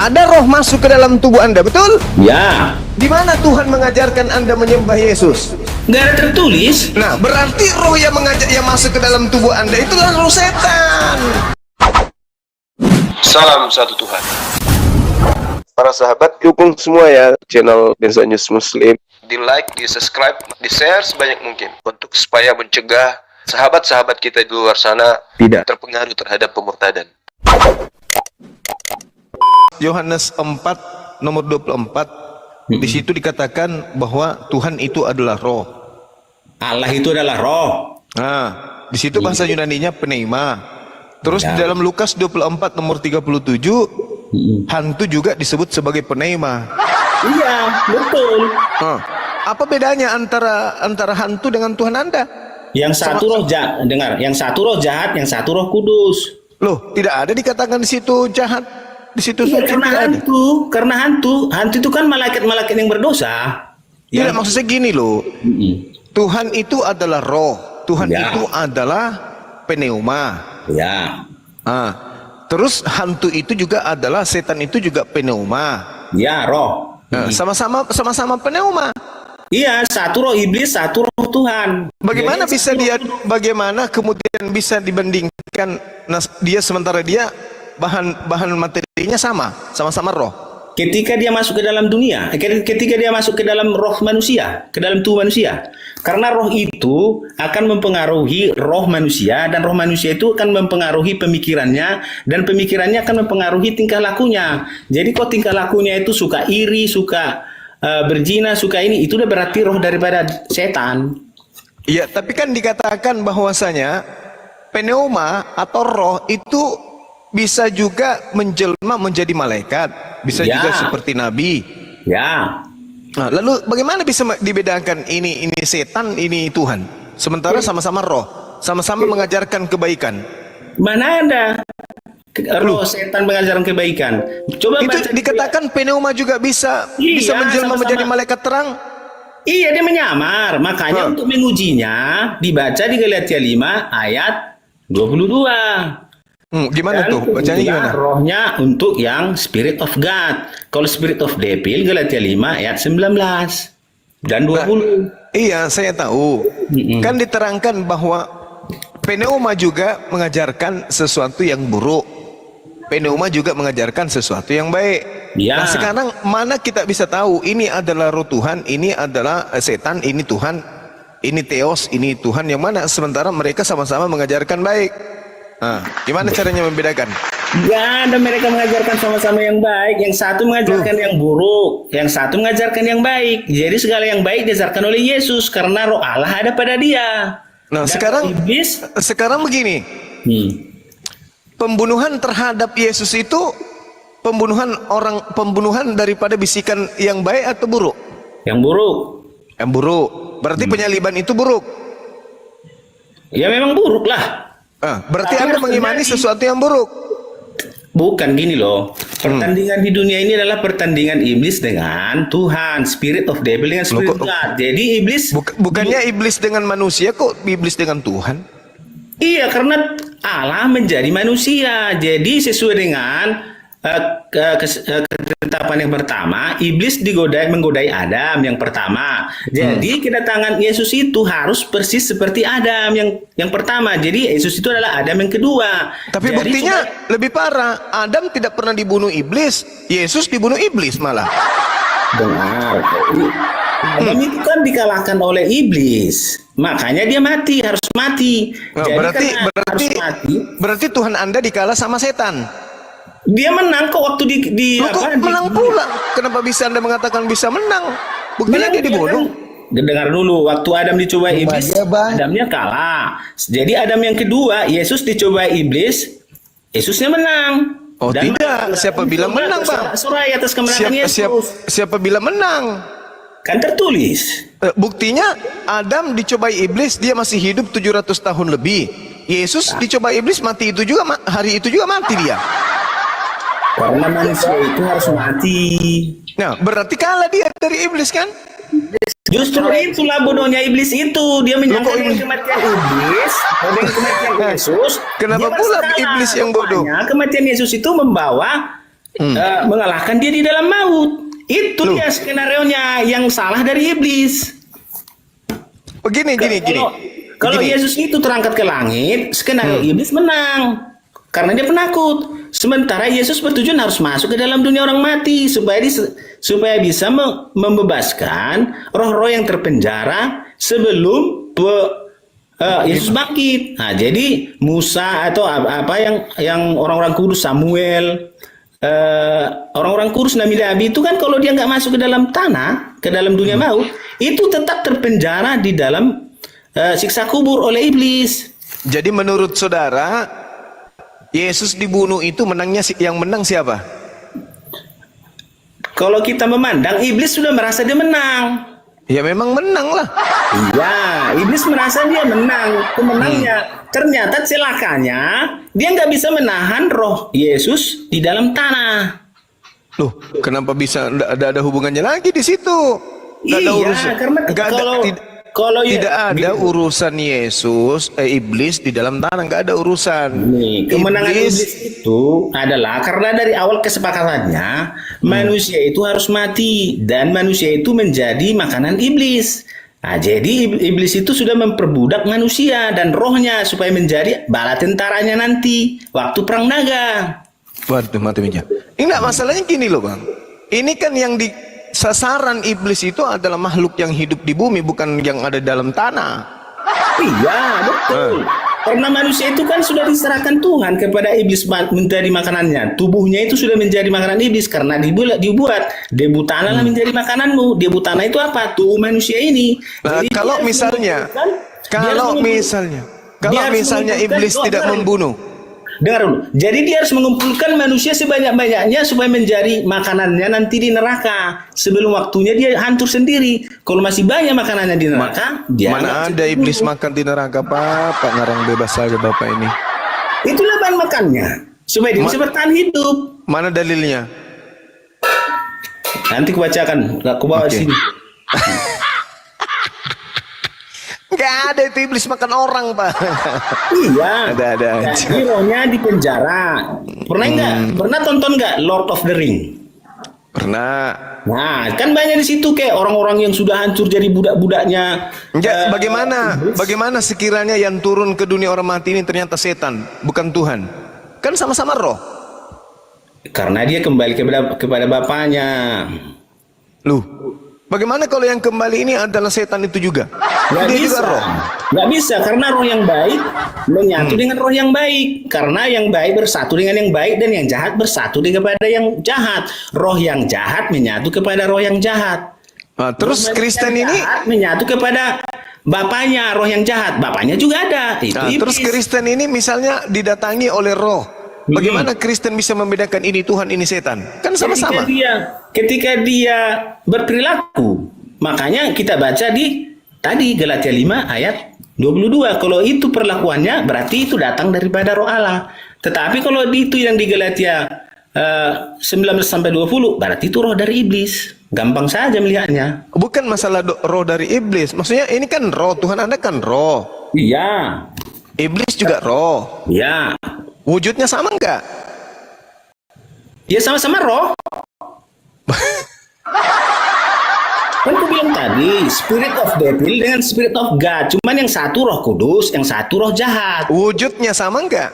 Ada roh masuk ke dalam tubuh Anda, betul? Ya, Di mana Tuhan mengajarkan Anda menyembah Yesus? nggak ada tertulis. Nah, berarti roh yang masuk ke dalam tubuh Anda itulah roh setan. Salam satu Tuhan. Para sahabat, dukung semua ya channel Benza News Muslim. Di like, di subscribe, di share sebanyak mungkin untuk supaya mencegah sahabat-sahabat kita di luar sana tidak terpengaruh terhadap pemurtadan. Yohanes 4 nomor 24, di situ dikatakan bahwa Tuhan itu adalah roh. Allah itu adalah roh. Nah, di situ bahasa Yunaninya pneuma. Terus di dalam Lukas 24 nomor 37, hantu juga disebut sebagai pneuma. Iya, betul. Apa bedanya antara hantu dengan Tuhan Anda? Yang satu roh jahat, dengar, yang satu roh jahat, yang satu roh kudus. Loh, tidak ada dikatakan di situ jahat. Di situ Iya, suci karena tidak ada. karena hantu itu kan malaikat-malaikat yang berdosa. Tidak, maksudnya gini loh. Tuhan itu adalah roh. Tuhan Ya. itu adalah pneuma. Ya, Terus hantu itu juga adalah, setan itu juga pneuma. ya roh. Nah, sama-sama pneuma. Iya, satu roh iblis, satu roh Tuhan. Bagaimana Jadi, bisa dia, bagaimana kemudian bisa dibandingkan dia sementara dia bahan materinya sama-sama roh. ketika dia masuk ke dalam dunia, ketika dia masuk ke dalam roh manusia, ke dalam tubuh manusia, karena roh itu akan mempengaruhi roh manusia, dan roh manusia itu akan mempengaruhi pemikirannya, dan pemikirannya akan mempengaruhi tingkah lakunya. Jadi kok tingkah lakunya itu suka iri, suka berzina, suka ini, itu udah berarti roh daripada setan. Iya, tapi kan dikatakan bahwasanya pneuma atau roh itu bisa juga menjelma menjadi malaikat, bisa Ya. juga seperti nabi. Ya, Nah, lalu bagaimana bisa dibedakan ini setan, ini Tuhan? Sementara sama-sama roh, sama-sama mengajarkan kebaikan. mana ada roh setan mengajarkan kebaikan? Coba Itu baca dikatakan pneuma juga bisa Iya, menjelma sama-sama. menjadi malaikat terang. Iya, dia menyamar. Makanya untuk mengujinya dibaca di Galatia 5 ayat 22. Gimana Dan tuh? Bacanya itulah gimana? rohnya untuk yang Spirit of God. Kalau Spirit of Devil Galatia 5 ayat 19 dan 20. Iya, saya tahu. Kan diterangkan bahwa pneuma juga mengajarkan sesuatu yang buruk. Pneuma juga mengajarkan sesuatu yang baik. Ya. Nah, sekarang mana kita bisa tahu ini adalah roh Tuhan, ini adalah setan, ini Tuhan, ini Theos, ini Tuhan, yang mana sementara mereka sama-sama mengajarkan baik. Nah, gimana caranya membedakan? Gak ada, mereka mengajarkan sama-sama yang baik. Yang satu mengajarkan yang buruk, yang satu mengajarkan yang baik. Jadi segala yang baik diajarkan oleh Yesus karena roh Allah ada pada dia. Nah, Dan iblis, sekarang begini. Pembunuhan terhadap Yesus itu pembunuhan daripada bisikan yang baik atau buruk? yang buruk. Yang buruk. Berarti penyaliban itu buruk. Ya memang buruk lah. Berarti Tapi Anda harus mengimani terjadi. sesuatu yang buruk. Bukan gini loh. Pertandingan di dunia ini adalah pertandingan iblis dengan Tuhan, Spirit of Devil dengan Spirit of God. Jadi iblis Bukannya iblis dengan manusia, kok iblis dengan Tuhan? iya, karena Allah menjadi manusia. Jadi sesuai dengan ketetapan yang pertama, iblis menggodai Adam yang pertama. Jadi kedatangan Yesus itu harus persis seperti Adam yang pertama. Jadi Yesus itu adalah Adam yang kedua. Tapi Jadi buktinya lebih parah. Adam tidak pernah dibunuh iblis, Yesus dibunuh iblis malah. dengar. Adam itu kan dikalahkan oleh iblis. Makanya dia harus mati. Nah, Jadi berarti harus mati. berarti Tuhan Anda dikalah sama setan. Dia menang kok waktu Loh, kok menang pula? Kenapa bisa Anda mengatakan bisa menang? Buktinya dia dibunuh. Dengar dulu, waktu Adam dicoba iblis, Adamnya kalah. Jadi Adam yang kedua, Yesus dicoba iblis, Yesusnya menang. Oh, tidak. Siapa bilang menang, Bang? Sorai atas kemenangan Yesus. Siapa bilang menang? Kan tertulis. Buktinya Adam dicobai iblis, dia masih hidup 700 tahun lebih. Yesus dicoba iblis, mati itu juga, hari itu juga mati dia. Karena manusia itu harus mati. Nah, berarti kalah dia dari iblis kan? Justru itulah bodohnya iblis itu. Dia menyangka dengan kematian iblis, dengan kematian Yesus. Kenapa dia pula bersalah. iblis yang bodoh? Rupanya kematian Yesus itu membawa mengalahkan dia di dalam maut. Itu dia skenario-nya yang salah dari iblis. Begini, gini. Kalau Gini. Yesus itu terangkat ke langit, skenario iblis menang karena dia penakut. Sementara Yesus bertujuan harus masuk ke dalam dunia orang mati supaya bisa membebaskan roh-roh yang terpenjara sebelum Yesus bangkit. Nah, jadi Musa atau apa yang orang-orang kudus, Samuel, orang-orang kudus, Nabi-Nabi itu kan kalau dia nggak masuk ke dalam tanah, ke dalam dunia maut, itu tetap terpenjara di dalam siksa kubur oleh iblis. Jadi menurut saudara, Yesus dibunuh itu yang menang siapa? Kalau kita memandang, iblis sudah merasa dia menang. Ya memang menang lah. Iya, iblis merasa dia menang, pemenangnya. Ternyata celakanya, dia nggak bisa menahan roh Yesus di dalam tanah. Loh, kenapa bisa? Nggak ada hubungannya lagi di situ. Nggak ada urusan. Karena tidak ada urusan Yesus, iblis di dalam tanah, nggak ada urusan. Nih, kemenangan iblis itu adalah karena dari awal kesepakatannya manusia itu harus mati dan manusia itu menjadi makanan iblis. Nah, jadi iblis itu sudah memperbudak manusia dan rohnya supaya menjadi bala tentaranya nanti waktu perang naga. Waduh, mati meja. Enggak, masalahnya gini loh Bang. Ini kan yang di sasaran iblis itu adalah makhluk yang hidup di bumi, bukan yang ada dalam tanah. Iya, betul. Karena manusia itu kan sudah diserahkan Tuhan kepada iblis menjadi makanannya. Tubuhnya itu sudah menjadi makanan iblis karena dibuat debu tanah lah menjadi makananmu. Debu tanah itu apa? Tubuh manusia ini. Nah, Jadi kalau misalnya iblis tidak membunuh. Dengar dulu. Jadi dia harus mengumpulkan manusia sebanyak-banyaknya supaya menjadi makanannya nanti di neraka. Sebelum waktunya dia hancur sendiri. Kalau masih banyak makanannya di neraka, dia Mana ada iblis makan di neraka, Pak ngarang bebas saja Bapak ini. Itulah bahan makannya. Supaya dia bisa bertahan hidup. Mana dalilnya? Nanti kubacakan. Aku bawa sini. Gak ada itu iblis makan orang, Pak. Iya. Ada aja. Jadi rohnya di penjara. Pernah nggak? Pernah tonton nggak Lord of the Ring? Pernah. Nah, kan banyak di situ kayak orang-orang yang sudah hancur jadi budak-budaknya. Enggak, bagaimana sekiranya yang turun ke dunia orang mati ini ternyata setan, bukan Tuhan? Kan sama-sama roh. Karena dia kembali kepada bapaknya. Loh, bagaimana kalau yang kembali ini adalah setan itu juga? Nggak Dia bisa. juga roh. Nggak bisa, karena roh yang baik menyatu dengan roh yang baik. Karena yang baik bersatu dengan yang baik dan yang jahat bersatu kepada yang jahat. Roh yang jahat menyatu kepada roh yang jahat. Nah, terus Roh Kristen yang ini, jahat menyatu kepada bapaknya, roh yang jahat. Bapaknya juga ada. Itu nah, terus iblis. Kristen ini misalnya didatangi oleh roh. Bagaimana Kristen bisa membedakan ini Tuhan, ini setan? Kan sama-sama. Ketika dia berperilaku, makanya kita baca di tadi Galatia 5 ayat 22. Kalau itu perlakuannya berarti itu datang daripada roh Allah. Tetapi kalau itu yang di Galatia 19 sampai 20 berarti itu roh dari iblis. Gampang saja melihatnya. Bukan masalah roh dari iblis. Maksudnya ini kan roh, Tuhan Anda kan roh. Iya. Iblis juga roh. Iya. Wujudnya sama enggak? Ya sama-sama roh. Kan aku bilang tadi, spirit of devil dengan spirit of God. Cuman yang satu roh kudus, yang satu roh jahat. Wujudnya sama enggak?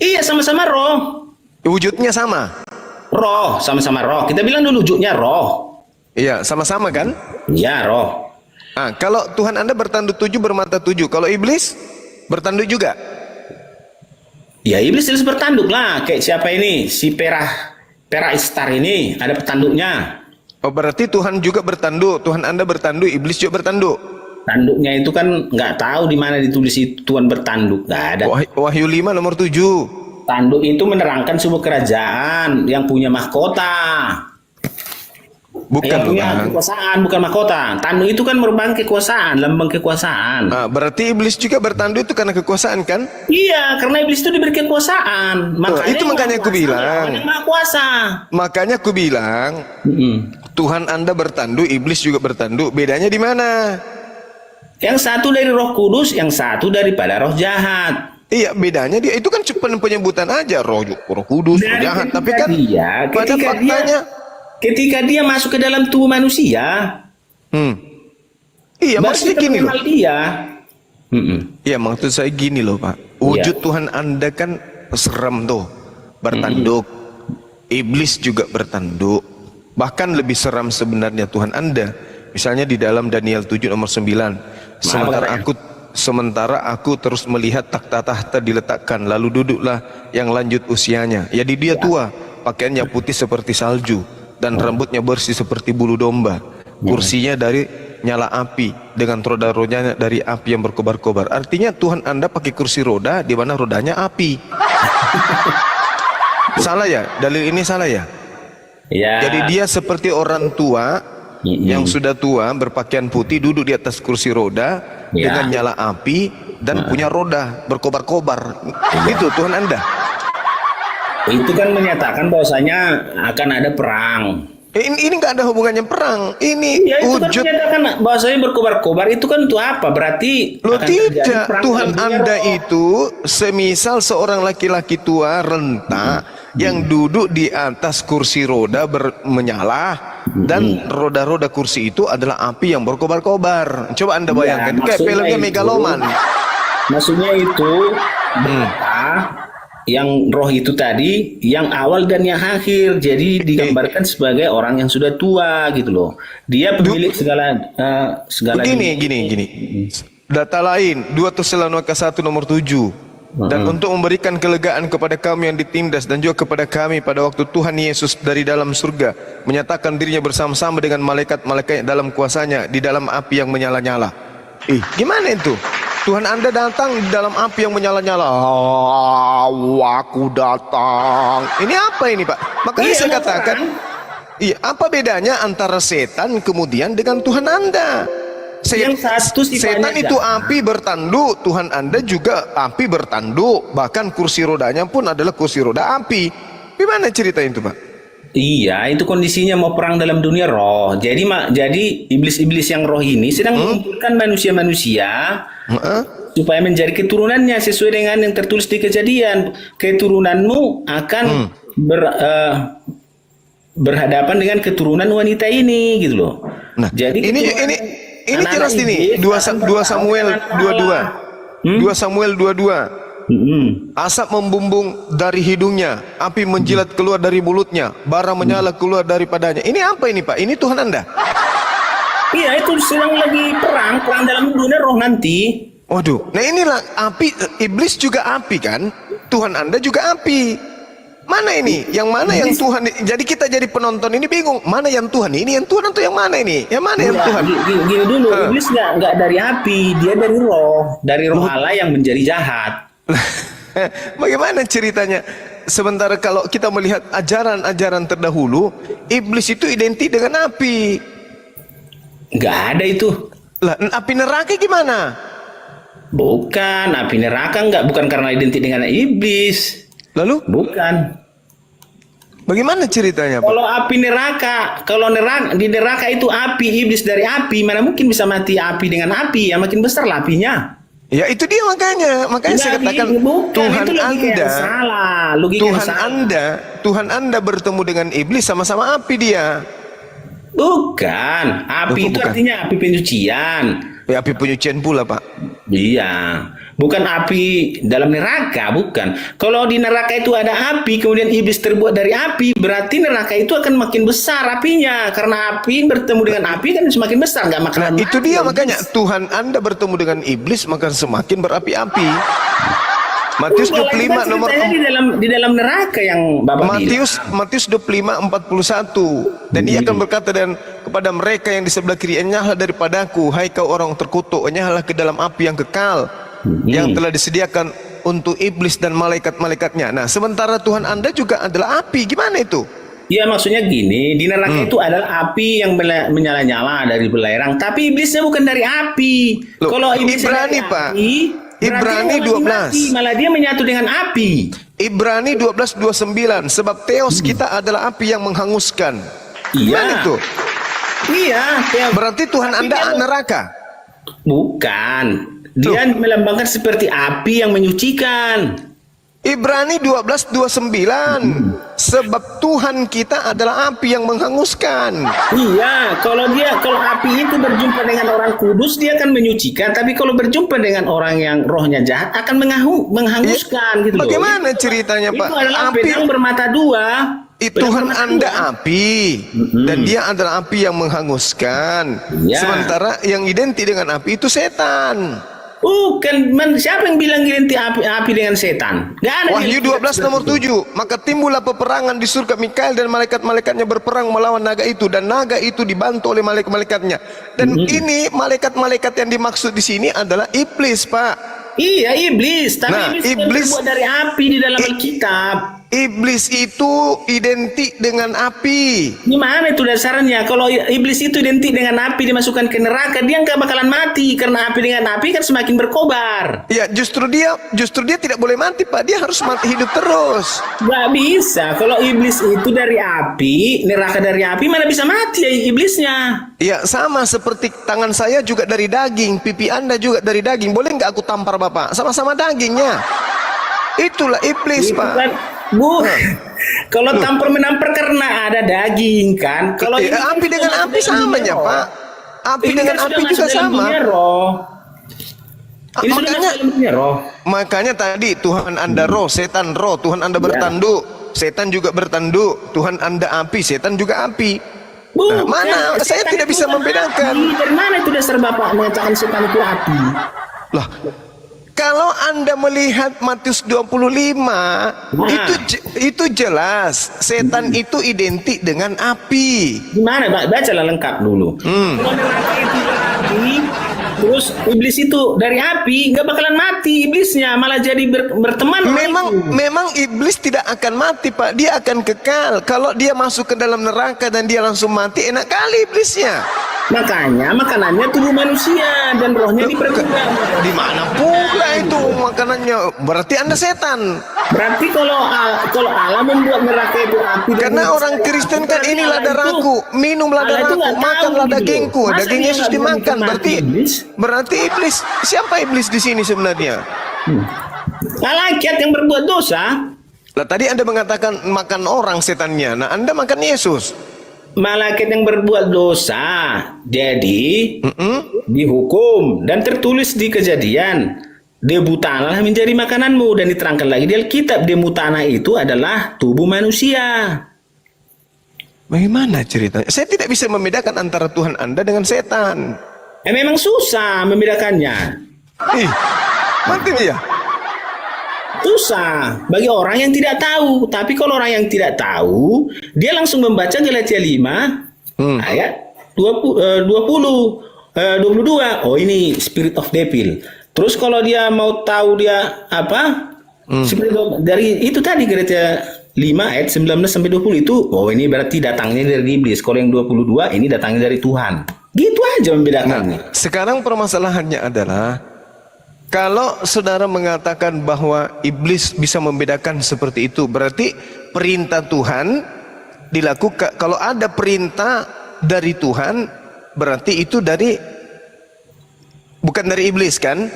Iya, sama-sama roh. Wujudnya sama. Roh, sama-sama roh. Kita bilang dulu wujudnya roh. Iya, sama-sama kan? Iya, roh. Ah, kalau Tuhan Anda bertanduk 7 bermata 7, kalau iblis bertanduk juga. Ya, iblis jelas bertanduk lah. Kayak siapa ini? Si Perah Istar ini ada petanduknya. Oh, berarti Tuhan juga bertanduk, Tuhan Anda bertanduk, iblis juga bertanduk. Tanduknya itu kan nggak tahu di mana ditulis itu Tuhan bertanduk, nggak ada. Wahyu 5 nomor 7. Tanduk itu menerangkan sebuah kerajaan yang punya mahkota. Bukan Yang punya Bang. kekuasaan, bukan mahkota. Tanduk itu kan merupakan kekuasaan, lambang kekuasaan. Ah, berarti iblis juga bertanduk itu karena kekuasaan kan? Iya, karena iblis itu diberi kekuasaan. Itu makanya aku bilang. Yang maha kuasa. Makanya aku bilang, Tuhan Anda bertanduk, iblis juga bertanduk. Bedanya di mana? Yang satu dari Roh Kudus, yang satu daripada roh jahat. Iya, bedanya dia itu kan cuma penyebutan aja, roh kudus, roh Dan jahat. ketika Tapi kan pada faktanya, ketika dia masuk ke dalam tubuh manusia, iya baru maksudnya kita gini loh. mengenal dia. Iya maksud saya gini loh Pak. Wujud Tuhan Anda kan serem tuh, bertanduk. Iblis juga bertanduk. Bahkan lebih seram sebenarnya Tuhan Anda. Misalnya di dalam Daniel 7 nomor 9. Sementara aku terus melihat takhta-takhta diletakkan, lalu duduklah yang lanjut usianya. Jadi dia tua, pakaiannya putih seperti salju, dan rambutnya bersih seperti bulu domba. Kursinya dari nyala api, dengan roda-rodanya dari api yang berkobar-kobar. Artinya Tuhan Anda pakai kursi roda, di mana rodanya api. Salah ya? Dalil ini salah ya? Ya. Jadi dia seperti orang tua yang sudah tua, berpakaian putih, duduk di atas kursi roda dengan nyala api dan punya roda berkobar-kobar. Itu Tuhan Anda. Itu kan menyatakan bahwasanya akan ada perang. Ini nggak ada hubungannya perang. Ini Ya itu kan wujud. menyatakan bahwasanya berkobar-kobar itu kan untuk apa? Berarti Loh akan terjadi tidak, perang Tuhan dalam dunia Anda roh. itu semisal seorang laki-laki tua renta yang duduk di atas kursi roda menyala, dan roda-roda kursi itu adalah api yang berkobar-kobar. Coba Anda bayangkan, kayak maksudnya filmnya itu- Megaloman. Maksudnya itu berkata yang roh itu tadi yang awal dan yang akhir, jadi digambarkan sebagai orang yang sudah tua gitu loh. Dia pemilik segala Gini. Data lain 2 Tesalonika 1 nomor 7. Dan untuk memberikan kelegaan kepada kami yang ditindas dan juga kepada kami pada waktu Tuhan Yesus dari dalam surga menyatakan dirinya bersama-sama dengan malaikat-malaikat dalam kuasanya di dalam api yang menyala-nyala. Gimana itu? Tuhan Anda datang di dalam api yang menyala-nyala. Aku datang. Ini apa ini Pak? Makanya Iya, saya mau katakan, iya, apa bedanya antara setan kemudian dengan Tuhan Anda? Yang satu sifatnya Setan itu jahat. api bertanduk, Tuhan Anda juga api bertanduk, bahkan kursi rodanya pun adalah kursi roda api. Gimana cerita itu Pak? Iya, itu kondisinya mau perang dalam dunia roh. Jadi iblis-iblis yang roh ini sedang mengumpulkan manusia-manusia supaya menjadi keturunannya sesuai dengan yang tertulis di Kejadian. Keturunanmu akan berhadapan dengan keturunan wanita ini, gitu loh. Nah, jadi ini jelas ini 2 Samuel 22. 2 Samuel 22. Asap membumbung dari hidungnya, api menjilat keluar dari mulutnya, bara menyala keluar daripadanya. Ini apa ini Pak? Ini Tuhan Anda? Iya, itu sedang lagi perang dalam dunia roh nanti. Waduh, nah inilah api, iblis juga api kan? Tuhan Anda juga api. Mana ini? Yang mana yang Tuhan? Jadi kita jadi penonton ini bingung. Mana yang Tuhan? Ini yang Tuhan atau yang mana ini? Yang mana yang Tuhan? Gini dulu, iblis nggak dari api, dia dari roh Allah yang menjadi jahat. Bagaimana ceritanya? Sementara kalau kita melihat ajaran-ajaran terdahulu, iblis itu identik dengan api. Nggak ada itu. Lah, api neraka gimana? Bukan, api neraka bukan karena identik dengan iblis. Lalu? Bukan. Bagaimana ceritanya, Pak? Kalau api neraka, di neraka itu api, iblis dari api, mana mungkin bisa mati api dengan api? Ya makin besar lah apinya. Ya itu dia makanya saya katakan Tuhan Anda salah. Tuhan Anda bertemu dengan iblis sama-sama api dia. Bukan, api itu Bukan. artinya api penyucian. Ya api penyucian pula Pak. Iya, bukan api dalam neraka, bukan. Kalau di neraka itu ada api, kemudian iblis terbuat dari api, berarti neraka itu akan makin besar apinya. Karena api bertemu dengan api kan semakin besar, nggak makan. Nah itu dia makanya Tuhan Anda bertemu dengan iblis maka semakin berapi-api. Matius 25 nomor di dalam neraka yang Bapak bilang. Matius 25:41 dan ia akan berkata dan kepada mereka yang di sebelah kiri, enyahlah daripadaku hai kau orang terkutuk, enyahlah ke dalam api yang kekal yang telah disediakan untuk iblis dan malaikat-malaikatnya. Nah sementara Tuhan Anda juga adalah api, gimana itu? Ya maksudnya gini, di neraka itu adalah api yang menyala-nyala dari belerang, tapi iblisnya bukan dari api. Loh, Kalau iblisnya Ibrani, dari Pak. api, Ibrani berarti dia 12. mati, malah dia menyatu dengan api. Ibrani 12:29 sebab teos kita adalah api yang menghanguskan. Iya. Gimana itu? Iya. Berarti Tuhan Tapi Anda dia- neraka. Bukan. Dia melambangkan seperti api yang menyucikan. Ibrani 12:29. Sebab Tuhan kita adalah api yang menghanguskan. Iya, kalau api itu berjumpa dengan orang kudus, dia akan menyucikan. Tapi kalau berjumpa dengan orang yang rohnya jahat, akan menghanguskan gitu loh. Bagaimana ceritanya, Pak? Itu adalah Api pedang bermata dua. Tuhan Anda api, dan dia adalah api yang menghanguskan. Iya. Sementara yang identik dengan api itu setan. Bukan, siapa yang bilang identik api dengan setan? Gak ada. Wahyu 12 nomor 7. Maka timbullah peperangan di surga, Mikael dan malaikat-malaikatnya berperang melawan naga itu, dan naga itu dibantu oleh malaikat-malaikatnya. Dan ini malaikat-malaikat yang dimaksud di sini adalah iblis, Pak. Iya, iblis. Tapi iblis terbuat dari api di dalam Alkitab. Iblis itu identik dengan api. Gimana itu dasarnya? Kalau iblis itu identik dengan api, dimasukkan ke neraka, dia nggak bakalan mati, karena api dengan api kan semakin berkobar. Ya, justru dia tidak boleh mati, Pak. Dia harus mati hidup terus. Nggak bisa. Kalau iblis itu dari api, neraka dari api, mana bisa mati ya iblisnya? Ya, sama seperti tangan saya juga dari daging, pipi Anda juga dari daging. Boleh nggak aku tampar Bapak? Sama-sama dagingnya. Itulah iblis, Itu Pak. kan, kalau tampar menampar karena ada daging kan. Kalau api dengan api samanya, Pak. Api ini dengan kan api sudah juga masuk dalam sama. dunia roh. Ini sudah Makanya, masuk dalam dunia roh. makanya tadi Tuhan Anda roh, setan roh, Tuhan Anda bertanduk, setan juga bertanduk. Tuhan Anda api, setan juga api. Nah, mana? Saya tidak bisa membedakan. Dari mana itu dasar Bapak mengatakan setan itu api? Lah, kalau Anda melihat Matius 25, itu jelas setan itu identik dengan api. Gimana, Pak? Bacalah lengkap dulu. Kalau neraka itu api, terus iblis itu dari api, nggak bakalan mati iblisnya, malah jadi berteman. Memang iblis tidak akan mati, Pak. Dia akan kekal. Kalau dia masuk ke dalam neraka dan dia langsung mati, enak kali iblisnya. Makanya makanannya tubuh manusia dan rohnya diperbudak. Di mana pula itu makanannya? Berarti Anda setan. Berarti kalau Allah membuat neraka itu api, Karena orang Kristen kan inilah darahku, minumlah darahku, makanlah dagingku. Daging Yesus dimakan. Berarti iblis. Siapa iblis di sini sebenarnya? Malaikat yang berbuat dosa. Lah tadi Anda mengatakan makan orang setannya. Nah, Anda makan Yesus. Malaikat yang berbuat dosa, jadi dihukum dan tertulis di Kejadian, debu tanah menjadi makananmu, dan diterangkan lagi di Alkitab, debu tanah itu adalah tubuh manusia. Bagaimana ceritanya? Saya tidak bisa membedakan antara Tuhan Anda dengan setan. Memang susah membedakannya. Ih, mati ya. Susah bagi orang yang tidak tahu. Tapi kalau orang yang tidak tahu, dia langsung membaca Galatia 5 ayat 22. Oh, ini spirit of devil. Terus kalau dia mau tahu dia apa? Dari itu tadi Galatia 5 ayat 19 sampai 20 itu, oh ini berarti datangnya dari iblis. Kalau yang 22 ini datangnya dari Tuhan. Gitu aja membedakannya. Sekarang permasalahannya adalah kalau saudara mengatakan bahwa iblis bisa membedakan seperti itu, berarti perintah Tuhan dilakukan. Kalau ada perintah dari Tuhan, berarti itu bukan dari iblis, kan?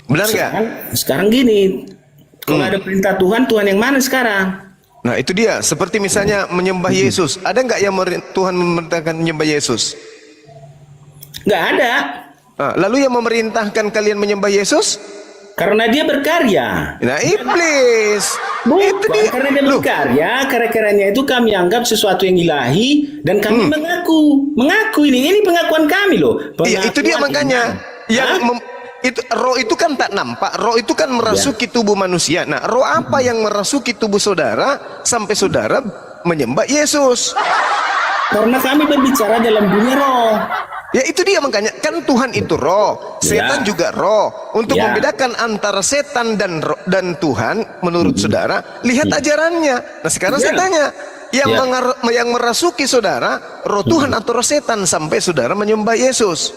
Benar nggak? Sekarang gini, kalau ada perintah Tuhan, Tuhan yang mana sekarang? Nah, itu dia. Seperti misalnya menyembah Yesus. Ada nggak yang Tuhan memerintahkan menyembah Yesus? Nggak ada. Lalu yang memerintahkan kalian menyembah Yesus? Karena dia berkarya. Nah, iblis. Bukan, itu dia. Karena dia berkarya, karya-karyanya itu kami anggap sesuatu yang ilahi, dan kami mengaku ini pengakuan kami loh. Iya, itu dia makanya. Roh itu kan tak nampak. Roh itu kan merasuki tubuh manusia. Nah, roh apa yang merasuki tubuh saudara sampai saudara menyembah Yesus? Karena kami berbicara dalam dunia roh. Ya, itu dia makanya, kan Tuhan itu roh, setan juga roh. Untuk membedakan antara setan dan Tuhan, menurut saudara, lihat ajarannya. Nah, sekarang saya tanya, yang merasuki saudara, roh Tuhan atau roh setan sampai saudara menyembah Yesus?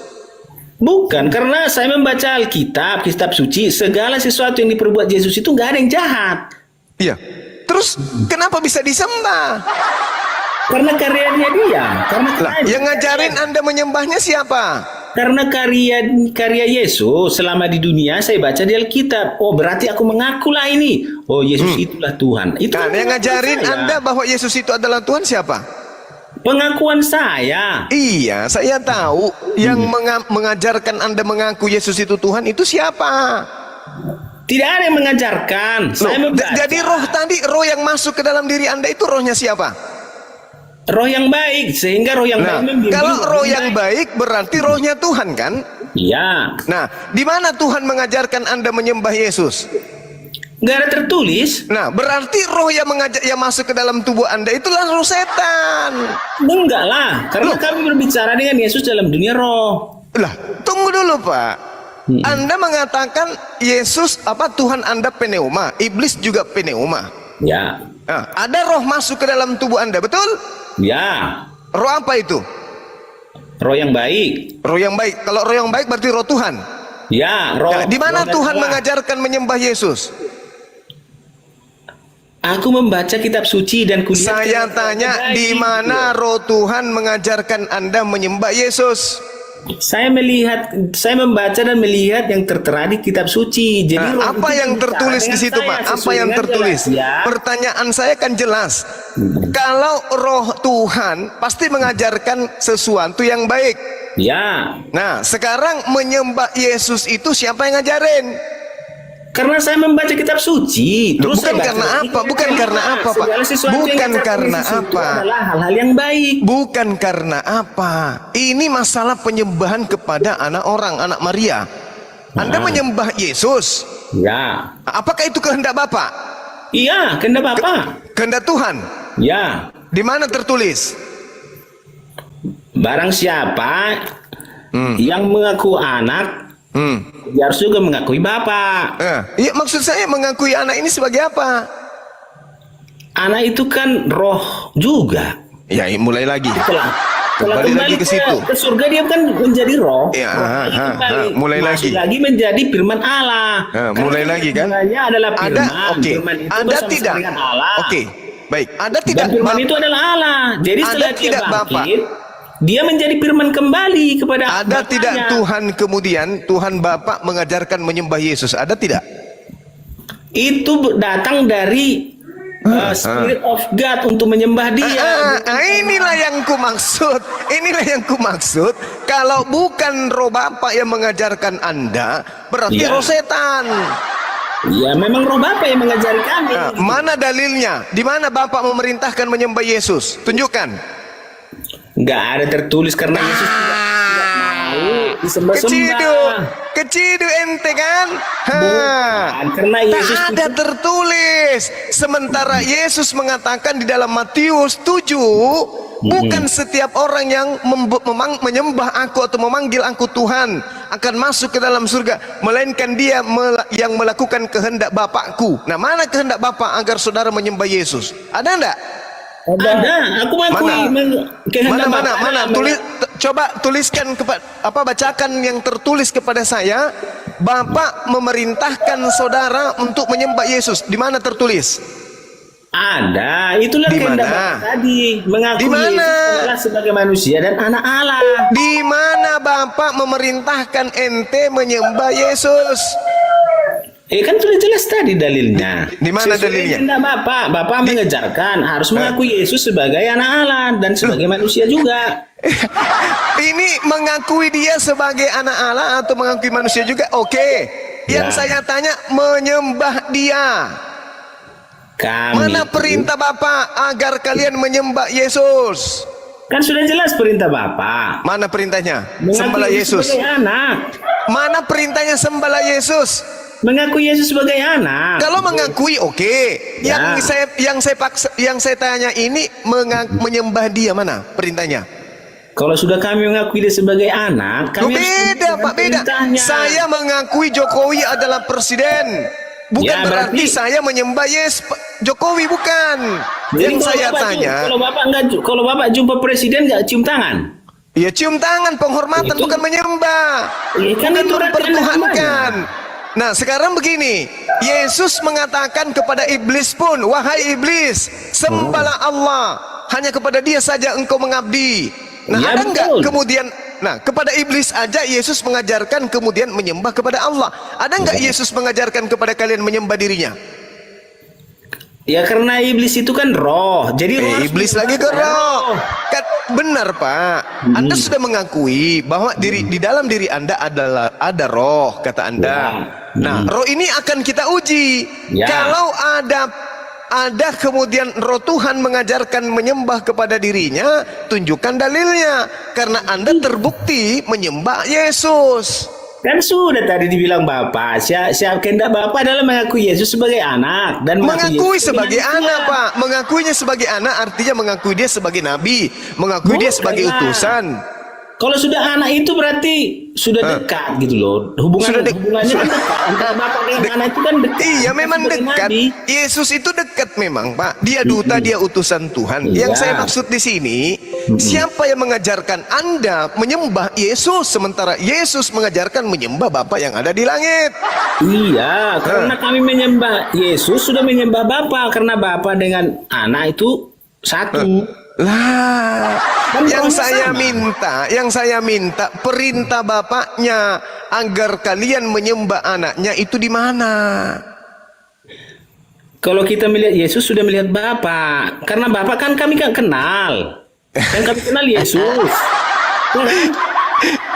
Bukan, karena saya membaca Alkitab, kitab suci, segala sesuatu yang diperbuat Yesus itu nggak ada yang jahat. Iya. Terus kenapa bisa disembah? Karena karyanya dia. Karena yang ngajarin Anda menyembahnya siapa? Karena karya Yesus selama di dunia saya baca di Alkitab. Oh, berarti aku mengakulah ini. Oh, Yesus itulah Tuhan. Itu Nah, kan yang ngajarin saya. Anda bahwa Yesus itu adalah Tuhan siapa? Pengakuan saya. Iya, saya tahu. Yang mengajarkan Anda mengaku Yesus itu Tuhan itu siapa? Tidak ada yang mengajarkan. Saya Loh, membaca. jadi roh yang masuk ke dalam diri Anda itu rohnya siapa? Roh yang baik, sehingga roh yang Nah, baik membimbing kalau roh orang yang baik berarti rohnya Tuhan kan? Iya. Nah, di mana Tuhan mengajarkan Anda menyembah Yesus? Nggak ada tertulis. Nah, berarti roh yang masuk ke dalam tubuh Anda itulah roh setan. Enggak lah, karena kami berbicara dengan Yesus dalam dunia roh. Lah, tunggu dulu, Pak. Anda mengatakan Yesus Tuhan Anda pneuma, iblis juga pneuma. Ya. Nah, ada roh masuk ke dalam tubuh Anda, betul? Ya. Roh apa itu? Roh yang baik. Roh yang baik. Kalau roh yang baik berarti roh Tuhan. Ya, roh. Nah, di mana roh Tuhan Allah. mengajarkan menyembah Yesus? Aku membaca kitab suci dan kulihat. Saya tanya, di mana roh Tuhan mengajarkan Anda menyembah Yesus? Saya membaca dan melihat yang tertera di kitab suci. Jadi Nah, apa itu yang bicara tertulis di dengan situ, saya Pak? Apa sesuai yang dengan tertulis? jelas, ya. Pertanyaan saya kan jelas. Kalau roh Tuhan pasti mengajarkan sesuatu yang baik. Ya. Nah, sekarang menyembah Yesus itu siapa yang ngajarin? Karena saya membaca kitab suci. Loh, Terus bukan saya baca karena lagi apa? Bukan kitab karena suci. apa, Pak? Segala sesuatu yang Bukan tertulis karena di situ apa? adalah hal-hal yang baik. Bukan karena apa? Ini masalah penyembahan kepada anak orang, anak Maria. Anda menyembah Yesus. Ya. Apakah itu kehendak Bapak? Iya, kehendak Bapak. Kehendak Tuhan? Ya. Di mana tertulis? Barang siapa yang mengaku anak, dia harus juga mengakui Bapak. Iya, maksud saya mengakui anak ini sebagai apa? Anak itu kan roh juga. Ya, mulai lagi. Setelah Kembali lagi ke situ. ke surga dia kan menjadi roh. Ya, Roh itu kembali mulai masuk lagi. menjadi firman Allah. Mulai lagi kan? Sebenarnya adalah firman. Oke. Firman itu Anda bersama-sama tidak. dengan Allah. Oke. Baik. Anda tidak. Dan firman itu adalah Allah. Jadi Ada setelah dia tidak, bangkit, dia menjadi firman kembali kepada Ada Bapaknya. tidak Tuhan kemudian Tuhan Bapa mengajarkan menyembah Yesus? Ada tidak? Itu datang dari Spirit of God untuk menyembah dia. Inilah yang kumaksud. Inilah yang kumaksud. Kalau bukan roh Bapak yang mengajarkan Anda, berarti Iya. roh setan. Ya, memang roh Bapak yang mengajari kami. Nah, mana dalilnya? Di mana Bapak memerintahkan menyembah Yesus? Tunjukkan. Nggak ada tertulis karena Yesus tidak mau disembah-sembah. Kecidu ente kan? Bukan, karena Yesus Tak ada tertulis. Sementara Yesus mengatakan di dalam Matius 7, bukan setiap orang yang menyembah aku atau memanggil aku Tuhan akan masuk ke dalam surga, melainkan dia yang melakukan kehendak Bapakku. Nah, mana kehendak Bapak agar saudara menyembah Yesus? Ada enggak? Ada, aku mengakui kehendak Bapak adalah Coba tuliskan bacakan yang tertulis kepada saya. Bapak memerintahkan saudara untuk menyembah Yesus. Di mana tertulis? Ada, itulah Di kehendak mana? Bapak tadi, mengakui Di mana? Yesus adalah sebagai manusia dan anak Allah. Di mana Bapak memerintahkan ente menyembah Yesus? Kan sudah jelas tadi dalilnya. Di mana Sesuai dalilnya? kehendak Bapak mengejarkan harus mengakui Yesus sebagai anak Allah dan sebagai manusia juga. Ini mengakui dia sebagai anak Allah atau mengakui manusia juga? Oke. Yang Ya. saya tanya menyembah dia. Kami Mana perintah Bapak agar kalian menyembah Yesus? kan sudah jelas perintah Bapak. Mana perintahnya? Mengakui Sembahlah Yesus. sebagai anak. Mana perintahnya sembahlah Yesus? Mengakui Yesus sebagai anak. Kalau mengakui oke. Ya. Yang saya tanya ini menyembah dia mana perintahnya? Kalau sudah kami mengakui dia sebagai anak, Loh, kami harus beda mengikuti Pak, beda. perintahnya. Saya mengakui Jokowi adalah presiden. Bukan Ya, berarti berarti- saya menyembah Jokowi, bukan. Jadi Yang kalau saya Bapak tanya, kalau Bapak jumpa presiden nggak cium tangan? ya cium tangan, penghormatan, Itu- bukan menyembah. Ya, kan Bukan itu berarti mempertuhankan. Nah, sekarang begini, Yesus mengatakan kepada iblis pun, wahai iblis, sembahlah Allah, hanya kepada dia saja engkau mengabdi. Nah, Ya, ada enggak betul. kemudian Nah, kepada iblis aja Yesus mengajarkan kemudian menyembah kepada Allah. Ada nggak Yesus mengajarkan kepada kalian menyembah dirinya? Ya karena iblis itu kan roh. Jadi roh harus Iblis lagi ke roh. Kan benar, Pak. Anda sudah mengakui bahwa di dalam diri Anda ada roh, kata Anda. Nah, roh ini akan kita uji. Ya. Kalau ada kemudian roh Tuhan mengajarkan menyembah kepada dirinya, tunjukkan dalilnya. Karena Anda terbukti menyembah Yesus. Kan sudah tadi dibilang Bapak, siapa kehendak Bapak adalah mengakui Yesus sebagai anak dan Mengakui Yesus sebagai manusia. anak, Pak. Mengakuinya sebagai anak artinya mengakui dia sebagai nabi, mengakui dia sebagai Bukanlah. utusan. Kalau sudah anak itu berarti sudah dekat gitu loh. Sudah Hubungannya kan dekat. Antara Bapak dengan anak itu kan dekat. Iya, memang Sebagai dekat. nabi. Yesus itu dekat memang, Pak. Dia duta, dia utusan Tuhan. Iya. Yang saya maksud di sini, siapa yang mengajarkan Anda menyembah Yesus sementara Yesus mengajarkan menyembah Bapa yang ada di langit? Iya, karena kami menyembah Yesus sudah menyembah Bapa karena Bapa dengan anak itu satu. Lah, Kan yang rohnya yang sama. saya minta perintah Bapaknya agar kalian menyembah anaknya itu di mana? Kalau kita melihat Yesus sudah melihat Bapa, karena Bapa kan kami kan kenal. Kan kami kenal Yesus. Ya kan?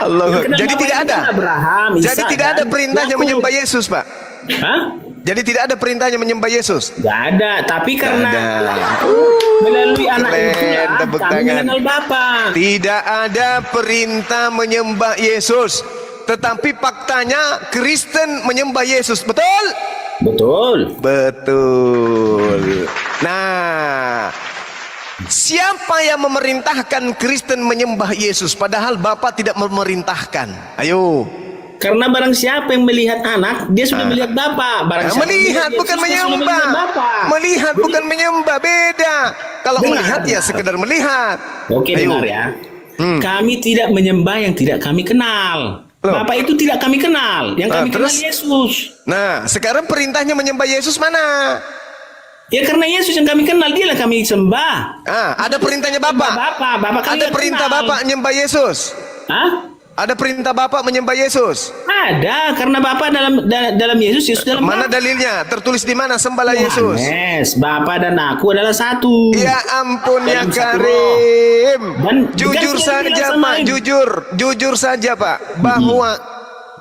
Allah. Kenal Jadi Bapa tidak itu ada. kan Abraham, Jadi Ishak, tidak ada dan perintahnya Yakub. menyembah Yesus, Pak. Hah? Jadi tidak ada perintahnya menyembah Yesus. Gak ada, tapi karena ada. melalui anak Keren, itu lah, tepuk kami tangan. mengenal Bapa. Tidak ada perintah menyembah Yesus. Tetapi faktanya Kristen menyembah Yesus. Betul? Betul. Betul. Nah, siapa yang memerintahkan Kristen menyembah Yesus padahal Bapa tidak memerintahkan? Ayo. Karena barang siapa yang melihat anak, dia sudah melihat Bapa. Barang siapa yang Melihat melihat bukan Yesus, dia sudah menyembah. melihat Bapa. Melihat bukan menyembah, beda. Kalau Dengar, melihat ya dengar. sekedar melihat. Oke, Ayo. dengar ya. Kami tidak menyembah yang tidak kami kenal. Loh. Bapak itu tidak kami kenal. Yang kami kenal terus? Yesus. Nah, sekarang perintahnya menyembah Yesus mana? Ya karena Yesus yang kami kenal, dialah kami sembah. Ada perintahnya Bapak. Bapak kami Ada nggak perintah kenal. Bapak menyembah Yesus. Hah? Ada perintah Bapak menyembah Yesus. Ada, karena Bapak dalam Yesus, Yesus dalam Mana Bapa. dalilnya? Tertulis di mana? Sembahlah Yesus. Yes, Bapak dan aku adalah satu. Ya ampun ya Dalam satu Karim. Dan Jujur bukan saya saja bilang Pak, sama jujur saja Pak, bahwa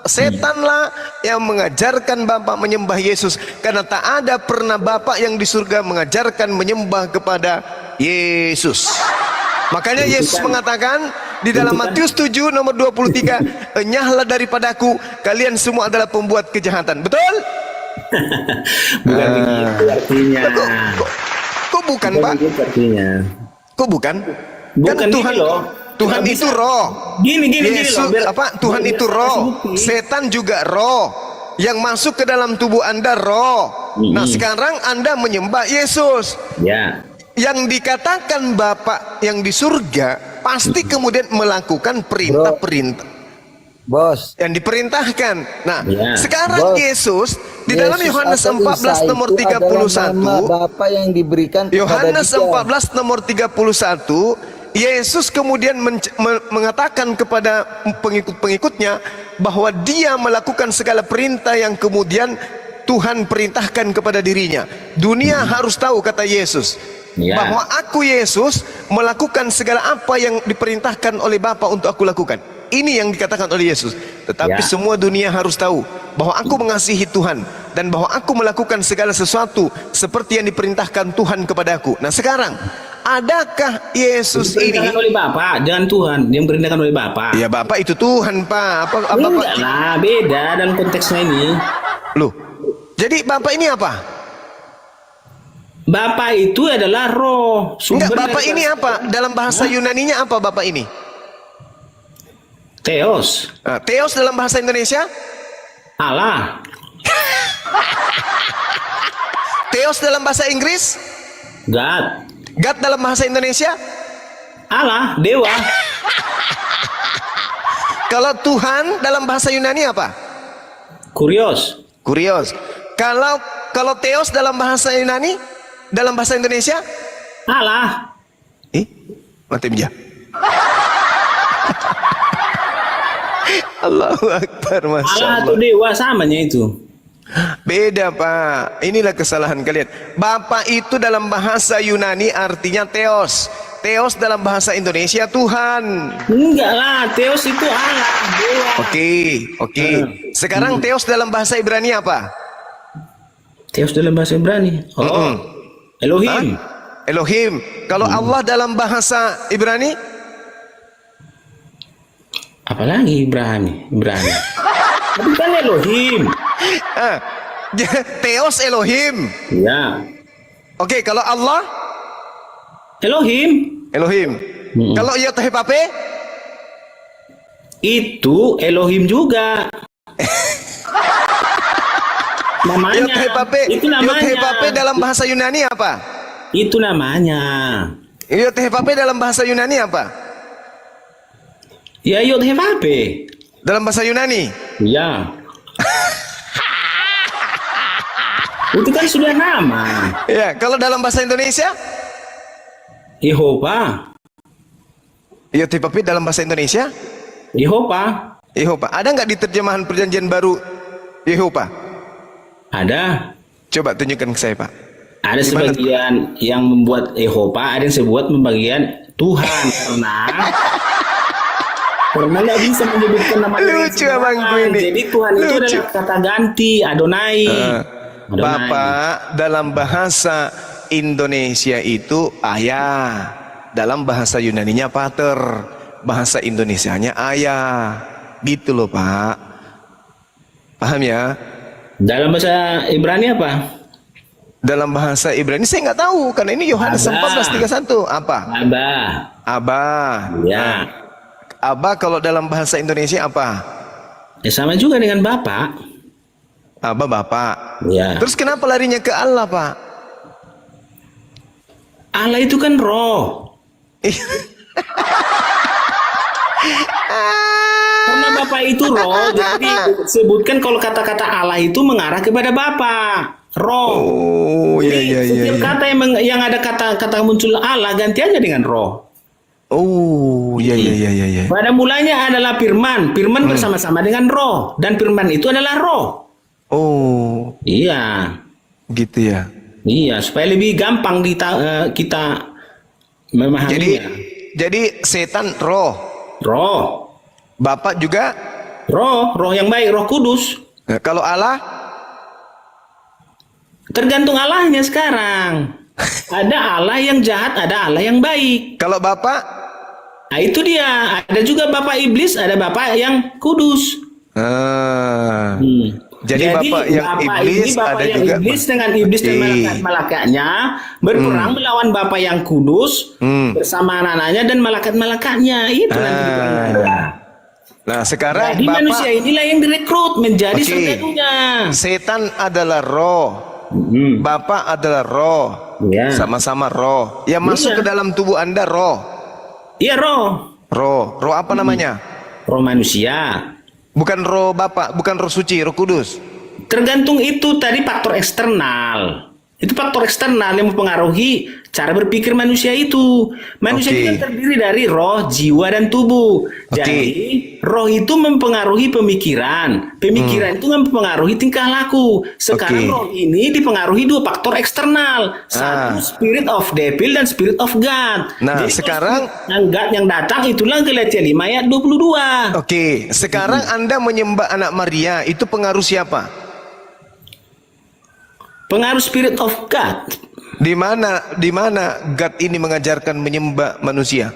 setanlah yang mengajarkan Bapak menyembah Yesus, karena tak ada pernah Bapak yang di surga mengajarkan menyembah kepada Yesus. Makanya Yesus mengatakan di dalam Matius 7 nomor 23, enyahlah daripadaku kalian semua adalah pembuat kejahatan. Betul? Bukan begitu artinya. Kok bukan Pak? Begitu artinya. Kok bukan? Bukan Kan Tuhan, gini loh. Tuhan Nggak itu bisa. roh. Gini Yesus loh. Tuhan biar itu saya roh. kasih bukti. Setan juga roh. Yang masuk ke dalam tubuh Anda roh. Nah, sekarang Anda menyembah Yesus. Ya. Yang dikatakan Bapak yang di surga pasti kemudian melakukan perintah-perintah Bos, yang diperintahkan. Nah, Ya. sekarang Bos, Yesus di dalam Yesus Yohanes atau 14 Isa nomor itu adalah 31, nama Bapa yang diberikan kepada Yohanes dia. 14 nomor 31, Yesus kemudian mengatakan kepada pengikut-pengikutnya bahwa dia melakukan segala perintah yang kemudian Tuhan perintahkan kepada dirinya. Dunia harus tahu, kata Yesus, Ya. bahwa aku Yesus melakukan segala apa yang diperintahkan oleh Bapa untuk aku lakukan. Ini yang dikatakan oleh Yesus. Tetapi Ya. semua dunia harus tahu bahwa aku mengasihi Tuhan dan bahwa aku melakukan segala sesuatu seperti yang diperintahkan Tuhan kepadaku. Nah, sekarang adakah Yesus ini? Diperintahkan oleh Bapak, jangan Tuhan. Yang perintahkan oleh Bapak. Ya, Bapak itu Tuhan, Pak. Apa Enggak lah, beda dalam konteksnya ini. Loh. Jadi Bapak ini apa? Bapak itu adalah roh. Enggak, Sumber Bapak dari- ini apa? Dalam bahasa Yunaninya apa Bapak ini? Theos. Nah, Theos dalam bahasa Indonesia? Allah. Theos dalam bahasa Inggris? God. God dalam bahasa Indonesia? Allah, dewa. Kalau Tuhan dalam bahasa Yunani apa? Kurios. Kurios. Kalau Theos dalam bahasa Yunani, dalam bahasa Indonesia? Allah. Mati meja. Allahu Akbar, Masya Allah Allah. atau dewa samanya itu. Beda Pak, inilah kesalahan kalian. Bapa itu dalam bahasa Yunani artinya Theos. Theos dalam bahasa Indonesia Tuhan. Enggak lah, Theos itu Allah, dewa. Oke. Sekarang Theos dalam bahasa Ibrani apa? Theos dalam bahasa Ibrani. Oh, Elohim. Elohim. Kalau Allah dalam bahasa Ibrani? Apalagi Ibrani. Tapi kan Elohim. Theos Elohim. Ya. Oke, kalau Allah? Elohim. Kalau Yothepape? Itu Elohim juga. Namanya. Itu namanya. Yothepape dalam bahasa Yunani apa? Itu namanya. Yothepape dalam bahasa Yunani apa? Ya Yothepape. Dalam bahasa Yunani? Ya. Itu kan sudah nama. Ya, kalau dalam bahasa Indonesia? Yehova. Yothepape dalam bahasa Indonesia? Yehova. Ada nggak di terjemahan Perjanjian Baru Yehova? Ada. Coba tunjukkan ke saya, Pak. Ada Gimana? sebagian yang membuat Yehova, ada yang sebuat membagian Tuhan karena nggak bisa menyebutkan nama Lucu Tuhan. abangku ini. Jadi Tuhan itu Lucu. adalah kata ganti Adonai. Bapak dalam bahasa Indonesia itu ayah, dalam bahasa Yunaninya pater, bahasa Indonesianya ayah, gitu loh Pak. Paham ya? Dalam bahasa Ibrani apa? Dalam bahasa Ibrani saya nggak tahu karena ini Yohanes Abah. 14:31 apa? Abah. Ya. Abah kalau dalam bahasa Indonesia apa? Ya sama juga dengan Bapak. Abah Bapak. Ya. Terus kenapa larinya ke Allah Pak? Allah itu kan roh. Karena Bapak itu roh, jadi sebutkan kalau kata-kata Allah itu mengarah kepada Bapak. Roh. Oh iya. Setiap kata yang ada kata-kata muncul Allah ganti aja dengan roh. Oh iya. Pada mulanya adalah firman bersama-sama dengan roh, dan firman itu adalah roh. Oh Iya, gitu ya. iya supaya lebih gampang kita memahaminya. Jadi setan roh, Roh, Bapak juga. roh yang baik, Roh Kudus. Nah, kalau Allah, Tergantung Allahnya sekarang. Ada Allah yang jahat, ada Allah yang baik. kalau Bapak, Nah itu dia. Ada juga Bapak Iblis, ada Bapak yang kudus. jadi Bapak yang iblis Bapak ada yang juga. iblis dengan iblis dan malaikat-malaikatnya berperang melawan Bapak yang kudus bersama anak-anaknya dan malaikat-malaikatnya. Itu nanti diperang. Nah sekarang Jadi Bapak, manusia inilah yang direkrut menjadi Oke. sergatunya. setan adalah roh, Bapak adalah roh, Ya. sama-sama roh. Yang masuk Iya. ke dalam tubuh Anda roh, Iya roh. roh apa namanya? Roh manusia. Bukan roh Bapak, bukan roh suci, roh kudus. Tergantung itu tadi faktor eksternal. Itu faktor eksternal yang mempengaruhi cara berpikir manusia itu. Manusia Oke. itu kan terdiri dari roh, jiwa, dan tubuh. Oke. Jadi roh itu mempengaruhi pemikiran. Pemikiran itu mempengaruhi tingkah laku. Sekarang Oke. roh ini dipengaruhi dua faktor eksternal. Satu spirit of devil dan spirit of God. Nah, Jadi sekarang- yang God yang datang itulah Galatia 5 ayat 22. Oke, sekarang Anda menyembah anak Maria, itu pengaruh siapa? Pengaruh spirit of God. Di mana God ini mengajarkan menyembah manusia?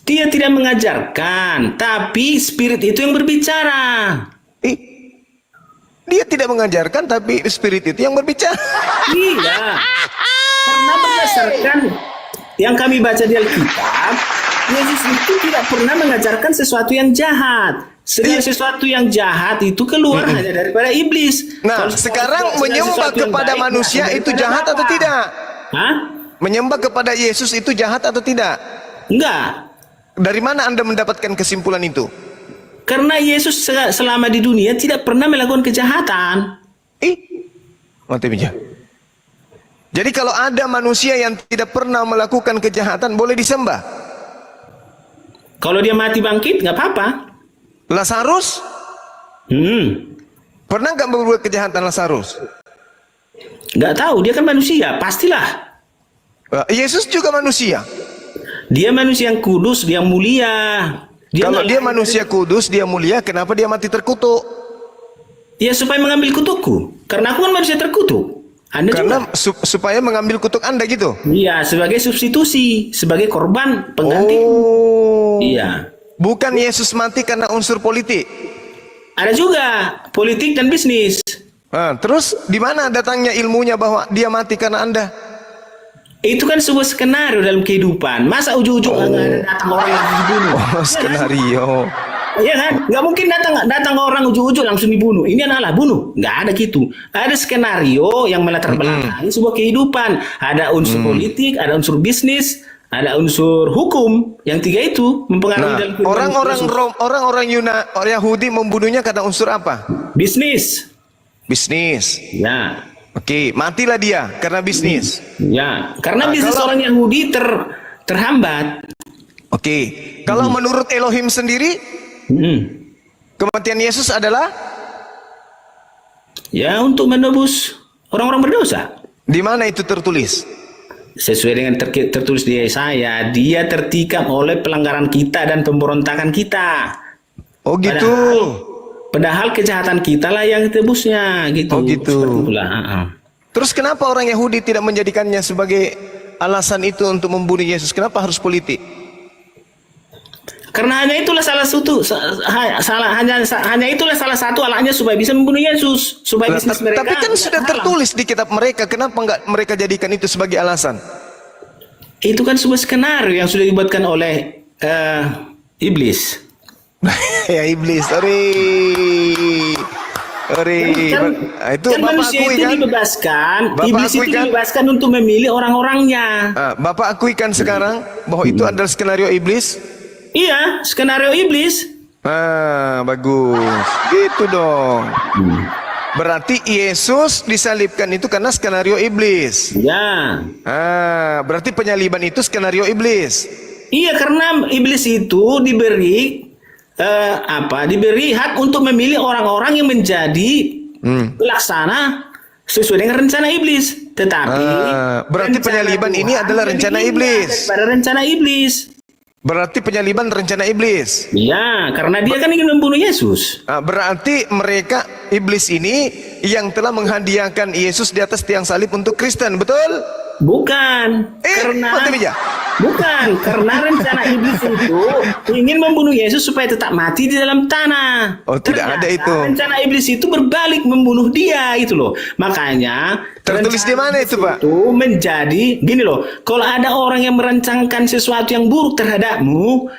Dia tidak mengajarkan, tapi spirit itu yang berbicara. Dia tidak mengajarkan, tapi spirit itu yang berbicara. Iya. Karena berdasarkan yang kami baca di Alkitab, Yesus itu tidak pernah mengajarkan sesuatu yang jahat. Sesuatu yang jahat itu keluar hanya daripada iblis. Nah, Kalau sekarang segala menyembah sesuatu yang kepada baik, manusia daripada itu jahat atau Bapa. tidak? Hah? Menyembah kepada Yesus itu jahat atau tidak? Enggak. Dari mana Anda mendapatkan kesimpulan itu? Karena Yesus selama di dunia tidak pernah melakukan kejahatan. Mati meja. Jadi kalau ada manusia yang tidak pernah melakukan kejahatan, boleh disembah? Kalau dia mati bangkit, nggak apa-apa. Lazarus? Pernah nggak berbuat kejahatan Lazarus? Nggak tahu, dia kan manusia, pastilah. Yesus juga manusia. Dia manusia yang kudus, dia yang mulia. Kalau nggak dia lahir manusia kudus, dia mulia, kenapa dia mati terkutuk? Ya supaya mengambil kutukku. Karena aku kan manusia terkutuk. Anda Karena juga. supaya mengambil kutuk Anda gitu. Iya, sebagai substitusi, sebagai korban pengganti. Oh. Iya. Bukan Yesus mati karena unsur politik. Ada juga politik dan bisnis. Terus di mana datangnya ilmunya bahwa dia mati karena Anda? Itu kan sebuah skenario dalam kehidupan. Masa ujuk-ujuk ada datang orang yang dibunuh? Oh, skenario. Iya kan? Nggak mungkin datang orang ujuk-ujuk langsung dibunuh. Ini adalah bunuh. Nggak ada gitu. Ada skenario yang melatar belakangi sebuah kehidupan. Ada unsur politik, ada unsur bisnis, ada unsur hukum. Yang tiga itu mempengaruhi dalam kehidupan. Orang-orang Yahudi membunuhnya karena unsur apa? Bisnis. Bisnis. Ya. Oke, matilah dia karena bisnis. Ya. Karena bisnis orang Yahudi terhambat. Oke, kalau menurut Elohim sendiri, kematian Yesus adalah ya untuk menebus orang-orang berdosa. di mana itu tertulis? Sesuai dengan tertulis di Yesaya, dia tertikam oleh pelanggaran kita dan pemberontakan kita. Oh gitu. Padahal kejahatan kita lah yang tebusnya gitu. Oh gitu. Terus kenapa orang Yahudi tidak menjadikannya sebagai alasan itu untuk membunuh Yesus? Kenapa harus politik? Karena hanya itulah hanya itulah salah satu alatnya supaya bisa membunuh Yesus, supaya bisnis mereka. Tapi kan sudah tertulis di kitab mereka, kenapa nggak mereka jadikan itu sebagai alasan? Itu kan sebuah skenario yang sudah dibuatkan oleh iblis. Ya iblis, itu kan Bapak manusia akui itu kan? dibebaskan, Bapak iblis akui itu kan? dibebaskan untuk memilih orang-orangnya. Bapak akui kan sekarang bahwa itu adalah skenario iblis? Iya, skenario iblis. Bagus. Gitu dong. Berarti Yesus disalibkan itu karena skenario iblis. Ya. Berarti penyaliban itu skenario iblis. Iya, karena iblis itu diberi diberi hak untuk memilih orang-orang yang menjadi pelaksana sesuai dengan rencana iblis. Tetapi berarti penyaliban ini adalah rencana iblis. Pada rencana iblis. Berarti penyaliban rencana iblis. Iya, karena dia kan ingin membunuh Yesus. Berarti mereka iblis ini yang telah menghadiahkan Yesus di atas tiang salib untuk Kristen, betul? Bukan, karena rencana iblis itu ingin membunuh Yesus supaya tetap mati di dalam tanah. Oh, tidak ada itu. Rencana iblis itu berbalik membunuh dia itu loh. Makanya tertulis di mana itu, Pak? Itu menjadi gini loh. Kalau ada orang yang merancangkan sesuatu yang buruk terhadapmu,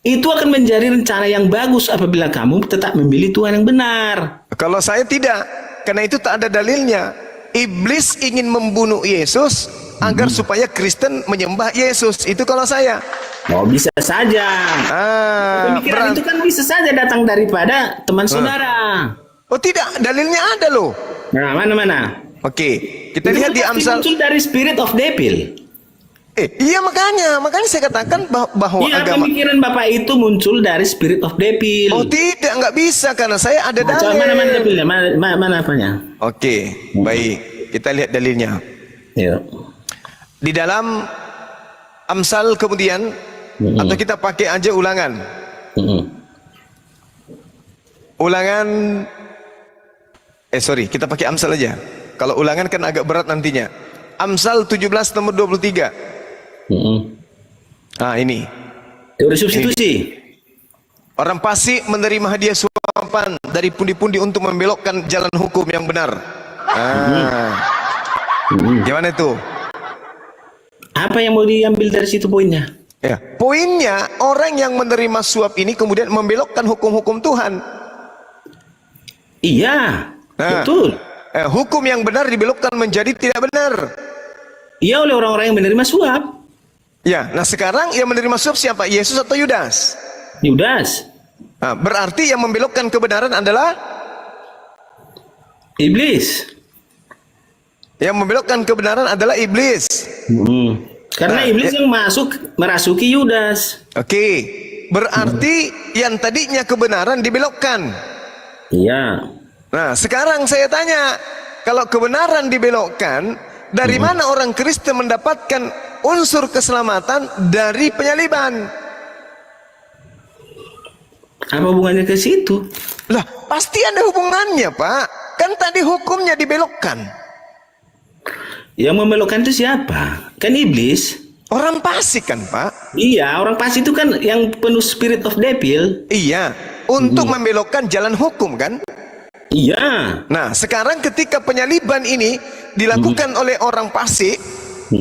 itu akan menjadi rencana yang bagus apabila kamu tetap memilih Tuhan yang benar. Kalau saya tidak, karena itu tak ada dalilnya. Iblis ingin membunuh Yesus agar supaya Kristen menyembah Yesus. Itu kalau saya. Oh, bisa saja. Pemikiran itu kan bisa saja datang daripada teman saudara. Oh tidak, dalilnya ada loh. Nah, mana? Oke, kita lihat di Amsal. Muncul dari spirit of devil. Iya makanya saya katakan bahwa agama. Pemikiran Bapak itu muncul dari spirit of devil. Oh tidak, nggak bisa karena saya ada dalil. Mana devilnya? Mana apanya? Oke, baik. Kita lihat dalilnya. Iya. Di dalam Amsal kemudian, atau kita pakai aja Ulangan. Ulangan. Kita pakai Amsal aja. Kalau Ulangan kan agak berat nantinya. Amsal 17 nomor 23. Ini. Teori substitusi. Orang fasik menerima hadiah suapan dari pundi-pundi untuk membelokkan jalan hukum yang benar. Gimana itu? Apa yang mau diambil dari situ poinnya? Ya, poinnya orang yang menerima suap ini kemudian membelokkan hukum-hukum Tuhan. Iya, betul. Hukum yang benar dibelokkan menjadi tidak benar. Iya, oleh orang-orang yang menerima suap. Ya, nah sekarang yang menerima suap siapa? Yesus atau Yudas? Yudas. Berarti yang membelokkan kebenaran adalah iblis. Yang membelokkan kebenaran adalah iblis. Karena iblis yang merasuki Yudas. Oke. berarti yang tadinya kebenaran dibelokkan. Iya. Nah, sekarang saya tanya, kalau kebenaran dibelokkan, dari mana orang Kristen mendapatkan unsur keselamatan dari penyaliban? Apa hubungannya ke situ? Lah, pasti ada hubungannya, Pak. Kan tadi hukumnya dibelokkan. Yang membelokkan itu siapa? Kan iblis. Orang fasik kan, Pak? Iya, orang fasik itu kan yang penuh spirit of devil. Iya, untuk membelokkan jalan hukum kan? Iya. Nah, sekarang ketika penyaliban ini dilakukan oleh orang fasik,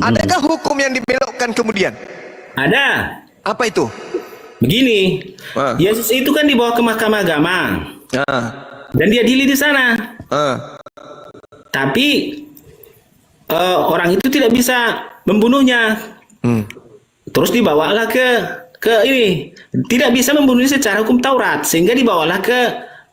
adakah hukum yang dibelokkan kemudian? Ada. Apa itu? Begini, Ah. Yesus itu kan dibawa ke mahkamah agama dan dia diadili di sana. Tapi orang itu tidak bisa membunuhnya. Terus dibawalah ke ini, tidak bisa membunuhnya secara hukum Taurat, sehingga dibawalah ke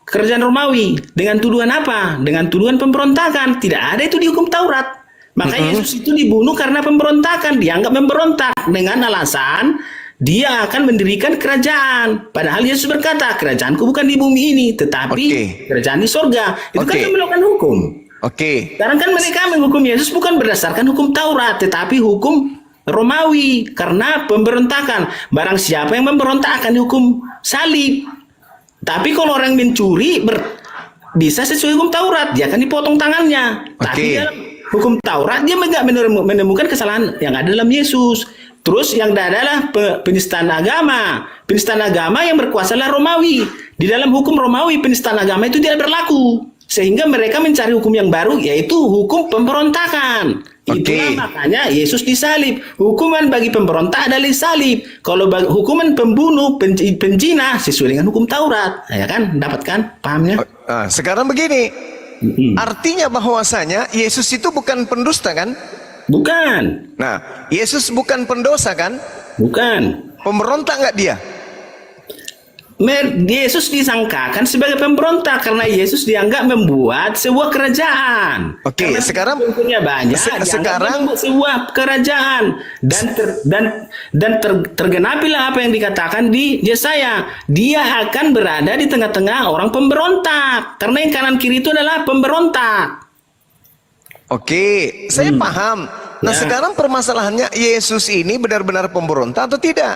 kerajaan Romawi dengan tuduhan apa? Dengan tuduhan pemberontakan. Tidak ada itu di hukum Taurat. Maka Yesus itu dibunuh karena pemberontakan, dianggap memberontak dengan alasan dia akan mendirikan kerajaan. Padahal Yesus berkata, kerajaanku bukan di bumi ini, tetapi kerajaan di sorga. Itu kan membelokkan hukum. Sekarang kan mereka menghukum Yesus bukan berdasarkan hukum Taurat, tetapi hukum Romawi karena pemberontakan. Barang siapa yang memberontak akan dihukum salib. Tapi kalau orang mencuri bisa sesuai hukum Taurat, dia akan dipotong tangannya. Tapi dalam hukum Taurat dia enggak menemukan kesalahan yang ada dalam Yesus. Terus yang adalah penistaan agama. Penistaan agama yang berkuasa adalah Romawi. Di dalam hukum Romawi penistaan agama itu tidak berlaku. Sehingga mereka mencari hukum yang baru, yaitu hukum pemberontakan. Itulah makanya Yesus disalib. Hukuman bagi pemberontak adalah disalib. Kalau hukuman pembunuh, penjina sesuai dengan hukum Taurat. Ya kan? Dapatkan? Pahamnya? Sekarang begini. Artinya bahwasanya Yesus itu bukan pendusta kan? Bukan. Nah, Yesus bukan pendosa kan? Bukan. Pemberontak nggak dia? Yesus disangkakan sebagai pemberontak karena Yesus dianggap membuat sebuah kerajaan. Karena sekarang punya banyak. Sekarang sebuah kerajaan dan tergenapilah apa yang dikatakan di Yesaya. Dia akan berada di tengah-tengah orang pemberontak karena yang kanan kiri itu adalah pemberontak. Saya paham. Nah, sekarang permasalahannya Yesus ini benar-benar pemberontak atau tidak?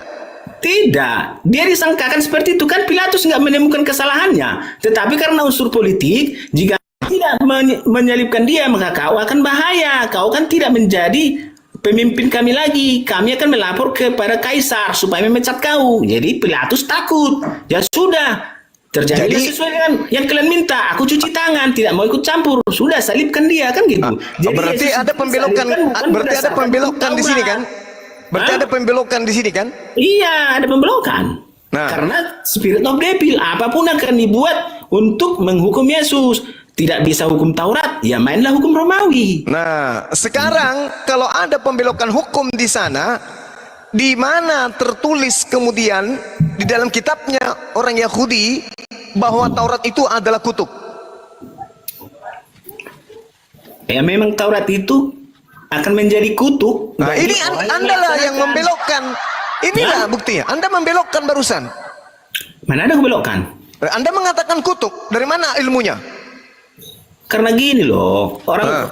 Tidak, dia disangkakan seperti itu kan. Pilatus nggak menemukan kesalahannya, tetapi karena unsur politik, jika tidak menyalibkan dia maka kau akan bahaya. Kau kan tidak menjadi pemimpin kami lagi. Kami akan melapor kepada kaisar supaya memecat kau. Jadi Pilatus takut. Ya sudah, terjadi sesuai dengan yang kalian minta. Aku cuci tangan, tidak mau ikut campur. Sudah, salibkan dia kan gitu. Jadi berarti ada pembelokan. Berarti ada pembelokan di sini kan? Berarti ada pembelokan di sini kan? Iya, ada pembelokan. Karena spirit of devil, apapun akan dibuat untuk menghukum Yesus. Tidak bisa hukum Taurat, ya mainlah hukum Romawi. Nah, sekarang kalau ada pembelokan hukum di sana, di mana tertulis kemudian di dalam kitabnya orang Yahudi bahwa Taurat itu adalah kutub? Ya memang Taurat itu akan menjadi kutuk. Nah, ini Anda lah yang membelokkan. Inilah buktinya. Anda membelokkan barusan. Mana ada membelokkan? Anda mengatakan kutuk. Dari mana ilmunya? Karena gini loh, orang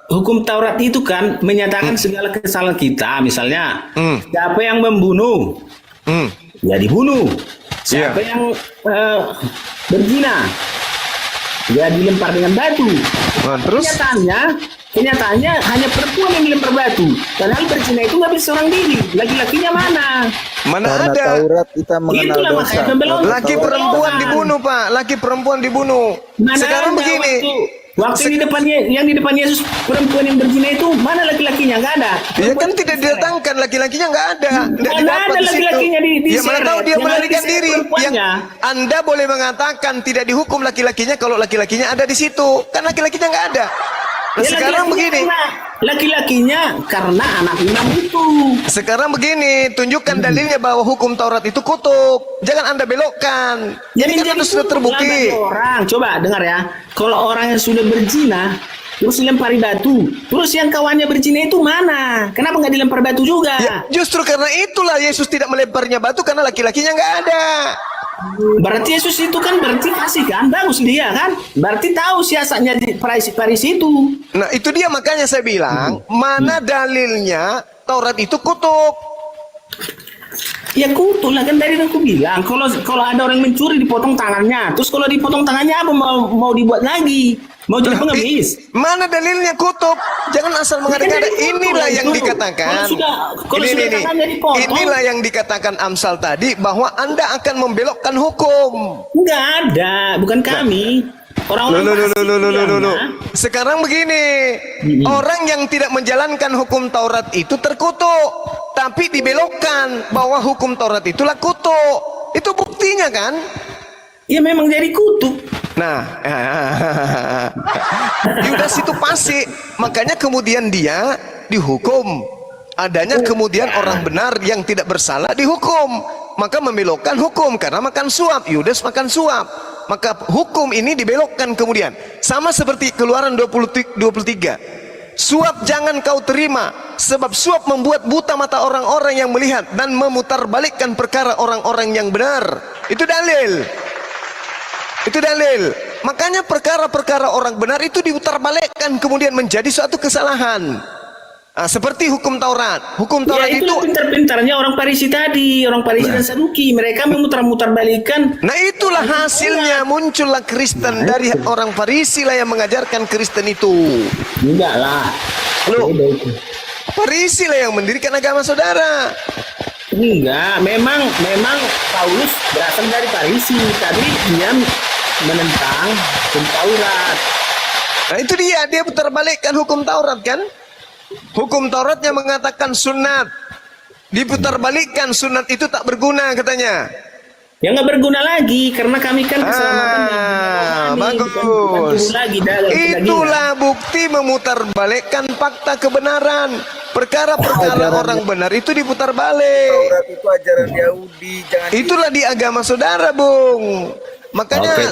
hukum Taurat itu kan menyatakan segala kesalahan kita. Misalnya, siapa yang membunuh, ya dibunuh. Siapa yang berzina, ya dilempar dengan batu. Terus? Kenyataannya hanya perempuan yang dilempar batu. Padahal berzina itu nggak bisa seorang diri. Laki-lakinya mana? Mana Karena ada? Taurat kita mengenal Itulah dosa. makanya pemberontak. Laki perempuan dibunuh, Pak. Laki perempuan dibunuh. Mana Sekarang ada begini. Waktu yang di depan Yesus perempuan yang berzina itu mana laki-lakinya? Nggak ada. Ya kan tidak didatangkan, laki-lakinya nggak ada. Nggak Mana didapat ada di situ. laki-lakinya Ya mana tahu dia melarikan diri. Yang perempuannya. Anda boleh mengatakan tidak dihukum laki-lakinya kalau laki-lakinya ada di situ. Kan laki-lakinya nggak ada. Nah, Ya, sekarang begini. Laki-lakinya karena anak imam itu. Sekarang begini, tunjukkan dalilnya bahwa hukum Taurat itu kutub. Jangan Anda belokkan. Jadi Ini kan sudah terbukti. Orang, coba dengar ya. Kalau orang yang sudah berzina, terus dilempari batu. Terus yang kawannya berzina itu mana? Kenapa nggak dilempar batu juga? Ya, justru karena itulah Yesus tidak melemparnya batu karena laki-lakinya nggak ada. Berarti Yesus itu kan berarti kasih kan, bagus dia kan. Berarti tahu siasatnya di Farisi itu. Nah itu dia makanya saya bilang, mana dalilnya Taurat itu kutuk? Ya kutuk lah kan, dari aku bilang kalau ada orang mencuri dipotong tangannya, terus kalau dipotong tangannya apa mau dibuat lagi? Mau jadi pengemis? Mana dalilnya kutuk? Jangan asal mengada-ngada. Inilah yang dikatakan. Inilah yang dikatakan Amsal tadi, bahwa Anda akan membelokkan hukum. Enggak ada, bukan kami. Orang-orang Sekarang begini, orang yang tidak menjalankan hukum Taurat itu terkutuk, tapi dibelokkan bahwa hukum Taurat itulah kutuk. Itu buktinya kan? Ya memang jadi kutuk. Nah, Yudas itu fasik, makanya kemudian dia dihukum. Adanya kemudian orang benar yang tidak bersalah dihukum, maka membelokkan hukum karena makan suap. Yudas makan suap, maka hukum ini dibelokkan kemudian. Sama seperti Keluaran 23. Suap jangan kau terima, sebab suap membuat buta mata orang-orang yang melihat dan memutarbalikkan perkara orang-orang yang benar. Itu dalil. Itu dalil. Makanya perkara-perkara orang benar itu diputarbalikkan kemudian menjadi suatu kesalahan. Nah, seperti hukum Taurat. Hukum Taurat ya, itu pintar-pintarnya orang Farisi tadi, orang Farisi dan Saduki. Mereka memutar-mutar-balikan. Nah itulah hasilnya, muncullah Kristen dari orang Farisi lah yang mengajarkan Kristen itu. Enggak lah. Loh, Farisi lah yang mendirikan agama saudara. Enggak, memang Paulus berasal dari Farisi, tapi dia menentang hukum Taurat. Nah itu dia putarbalikkan hukum Taurat kan? Hukum Tauratnya mengatakan sunat, diputarbalikkan sunat itu tak berguna katanya. Ya nggak berguna lagi karena kami kan keselamatan bagus. Bukan lagi Itulah bukti memutarbalikkan fakta kebenaran. Perkara-perkara orang benar itu diputar balik. Taurat itu ajaran Yahudi, jangan. Itulah di agama saudara, Bung. Makanya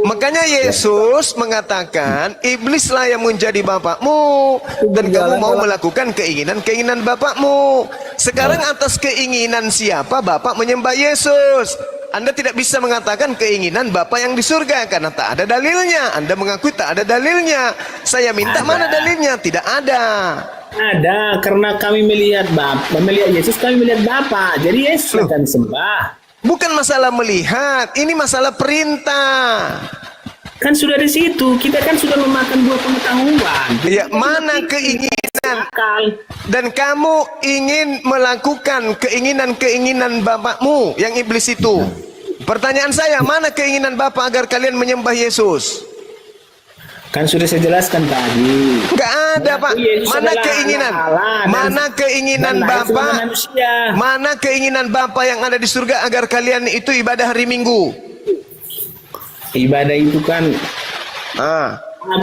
makanya Yesus mengatakan iblislah yang menjadi bapakmu dan kamu mau melakukan keinginan bapakmu. Sekarang atas keinginan siapa bapak menyembah Yesus? Anda tidak bisa mengatakan keinginan bapak yang di surga karena tak ada dalilnya. Anda mengakui tak ada dalilnya. Saya minta mana dalilnya? Tidak ada. Ada, karena kami melihat Yesus, kami melihat Bapa. Jadi Yesus akan sembah. Bukan masalah melihat, ini masalah perintah. Kan sudah di situ, kita kan sudah memakan buah pengetahuan. Ya, mana keinginan? Dan kamu ingin melakukan keinginan-keinginan bapakmu yang iblis itu. Pertanyaan saya, mana keinginan bapak agar kalian menyembah Yesus? Kan sudah saya jelaskan tadi. Enggak ada, Pak. Mana keinginan? Mana keinginan Bapak? Mana keinginan Bapak yang ada di surga agar kalian itu ibadah hari Minggu? Ibadah itu kan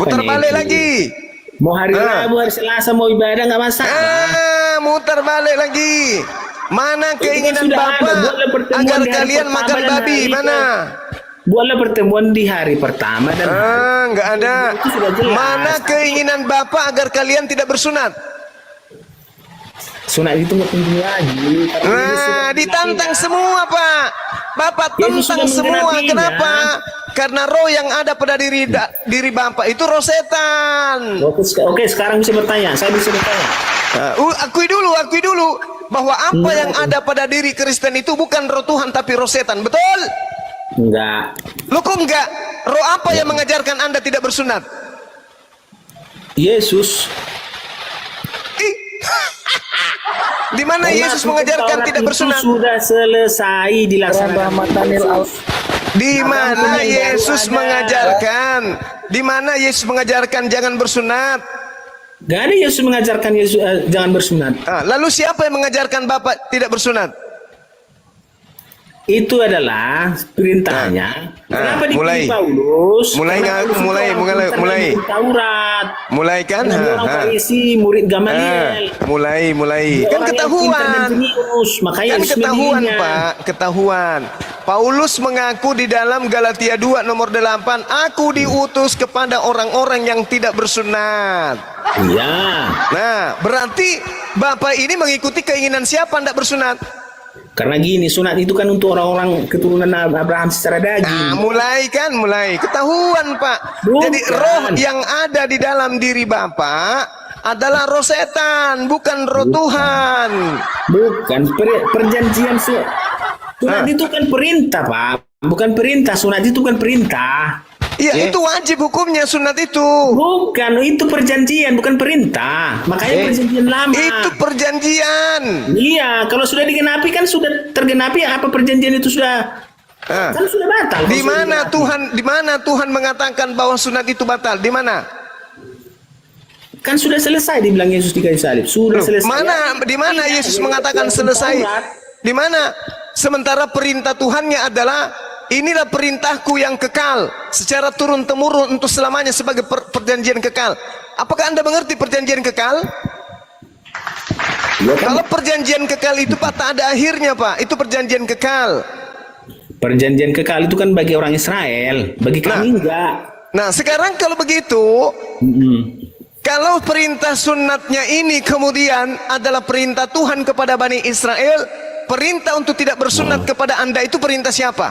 putar balik lagi. Mau hari Rabu, hari Selasa mau ibadah nggak masalah. Mutar balik lagi. Mana keinginan Bapak agar kalian makan babi? Mana? Buatlah pertemuan di hari pertama dan enggak ada. Mana keinginan Bapak agar kalian tidak bersunat? Sunat itu nggak penting lagi. Nah, ditantang semua, Pak. Bapak tentang semua. Kenapa? Karena roh yang ada pada diri Bapak itu roh setan. Oke, sekarang bisa bertanya. Saya bisa bertanya. Akui dulu bahwa apa yang ada pada diri Kristen itu bukan roh Tuhan tapi roh setan. Betul? Enggak. Loh kok enggak? Roh apa yang mengajarkan Anda tidak bersunat? Yesus. Di mana Yesus mengajarkan tidak bersunat? Sudah selesai dilaksanakan. Di mana Yesus mengajarkan? Di mana Yesus mengajarkan jangan bersunat? Gak ada Yesus mengajarkan jangan bersunat. Lalu siapa yang mengajarkan Bapak tidak bersunat? Itu adalah perintahnya. Kenapa dipilih mulai. Paulus? Mulai Karena nggak- Paulus itu mulai- orang mulai- pintar mulai. dalam Taurat. Mulai kan? Karena dia orang Farisi, murid Gamaliel. Mulai. Dia Kan orang yang pintar dan ketahuan. jenius, makanya Kan Yesus ketahuan memilihnya. Pak, ketahuan. Paulus mengaku di dalam Galatia 2 nomor 8, aku diutus kepada orang-orang yang tidak bersunat. Iya. Nah, berarti Bapak ini mengikuti keinginan siapa tidak bersunat? Karena gini, sunat itu kan untuk orang-orang keturunan Abraham secara daging. Nah, mulai ketahuan Pak. Bukan. Jadi roh yang ada di dalam diri Bapak adalah roh setan, bukan roh Tuhan. Bukan perjanjian sunat itu kan perintah, Pak. Bukan perintah, sunat itu kan perintah. Iya, itu wajib hukumnya sunat itu. Bukan, itu perjanjian, bukan perintah. Makanya perjanjian lama. Itu perjanjian. Iya, kalau sudah digenapi kan sudah tergenapi, apa perjanjian itu sudah kan sudah batal. Di Kalau sudah mana digenapi. di mana Tuhan mengatakan bahwa sunat itu batal? Di mana? Kan sudah selesai dibilang Yesus di kayu salib. Sudah selesai. Di mana Iya, Yesus yang mengatakan yang selesai? Taurat. Di mana? Sementara perintah Tuhannya adalah inilah perintahku yang kekal secara turun temurun untuk selamanya sebagai perjanjian kekal. Apakah Anda mengerti perjanjian kekal? Ya kan? Kalau perjanjian kekal itu Pak tak ada akhirnya Pak. Itu perjanjian kekal. Perjanjian kekal itu kan bagi orang Israel, bagi kami enggak. Nah sekarang kalau begitu, kalau perintah sunatnya ini kemudian adalah perintah Tuhan kepada Bani Israel, perintah untuk tidak bersunat kepada Anda itu perintah siapa?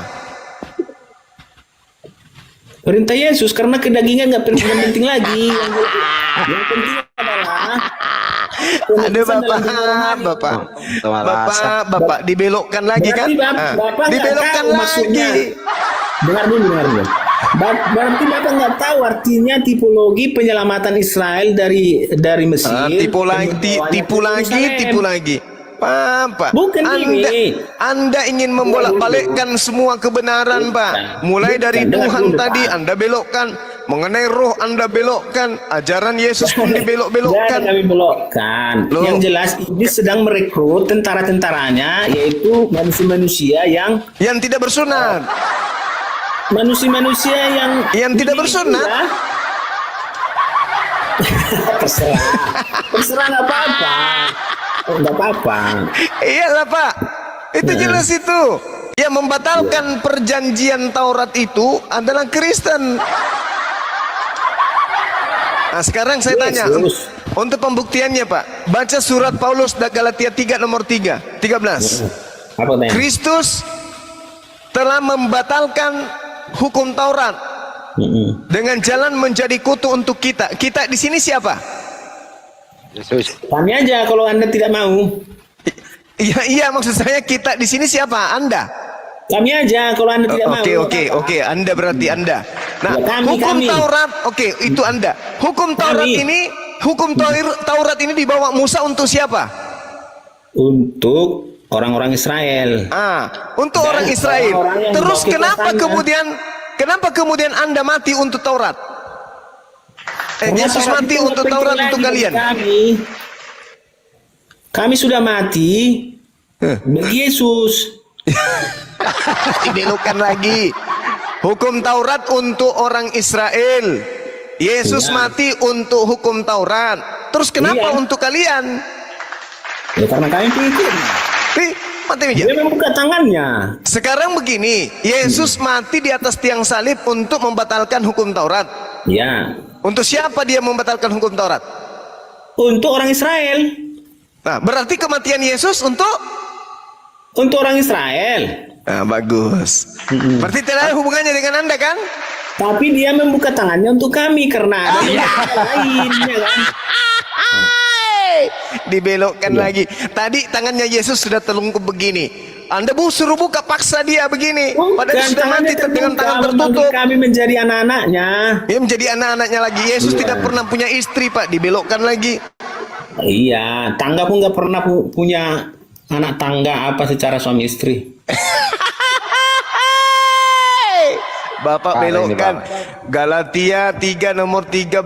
Perintah Yesus, karena kedagingan nggak penting lagi. Yang penting adalah Ada Bapak dibelokkan lagi kan? Berarti Bapak nggak Dibelokkan tahu maksudnya. lagi. Dengar dulu. Berarti Bapak nggak tahu artinya tipologi penyelamatan Israel dari Mesir. Tipu lagi. Pak, Bukan gini. Anda ingin membolak-balikkan semua kebenaran, Pak. Mulai dari Tuhan tadi Anda belokkan, mengenai roh Anda belokkan, ajaran Yesus pun dibelok-belokkan. Jangan kami belokkan. Loh. Yang jelas iblis sedang merekrut tentara-tentaranya, yaitu manusia-manusia yang tidak bersunat. Manusia-manusia Yang tidak bersunat? Terserah nggak apa-apa. Nggak apa-apa. Iyalah Pak, itu jelas itu. Yang membatalkan perjanjian Taurat itu adalah Kristen. Nah sekarang saya tanya, untuk pembuktiannya Pak, baca surat Paulus Galatia 3 nomor 13. Apa tanya? Kristus telah membatalkan hukum Taurat dengan jalan menjadi kutu untuk kita. Kita di sini siapa? Kami aja kalau Anda tidak mau. Iya maksud saya kita di sini siapa? Anda. Kami aja kalau Anda tidak mau. Oke. Anda berarti Anda. Nah, Ya, hukum kami. Taurat, itu Anda. Hukum Taurat Taurat ini dibawa Musa untuk siapa? Untuk orang-orang Israel. Untuk Dan orang Israel. orang-orang yang Terus membawa kenapa kemudian Anda mati untuk Taurat? Karena Yesus Taurat mati itu untuk nggak Taurat penting untuk lagi kalian. bagi kami sudah mati bagi Yesus. Dibelokkan lagi. Hukum Taurat untuk orang Israel. Yesus mati untuk hukum Taurat. Terus kenapa untuk kalian? Ya karena kami pikir Mati aja. dia membuka tangannya. Sekarang begini, Yesus mati di atas tiang salib untuk membatalkan hukum Taurat. Ya, Untuk siapa dia membatalkan hukum Taurat? untuk orang Israel. Nah, berarti kematian Yesus untuk Orang Israel. bagus. Berarti tidak ada hubungannya dengan Anda kan? Tapi dia membuka tangannya untuk kami karena ada yang lain, ya kan? Dibelokkan lagi. Tadi tangannya Yesus sudah terlungkup begini. Anda suruh buka paksa dia begini. Padahal sudah mati dengan tangan tertutup. Kami menjadi anak-anaknya. Dia menjadi anak-anaknya lagi. Yesus tidak pernah punya istri Pak. Dibelokkan lagi. Iya, tangga pun nggak pernah punya anak tangga apa secara suami istri. Bapak belokkan. Galatia 3 nomor 13.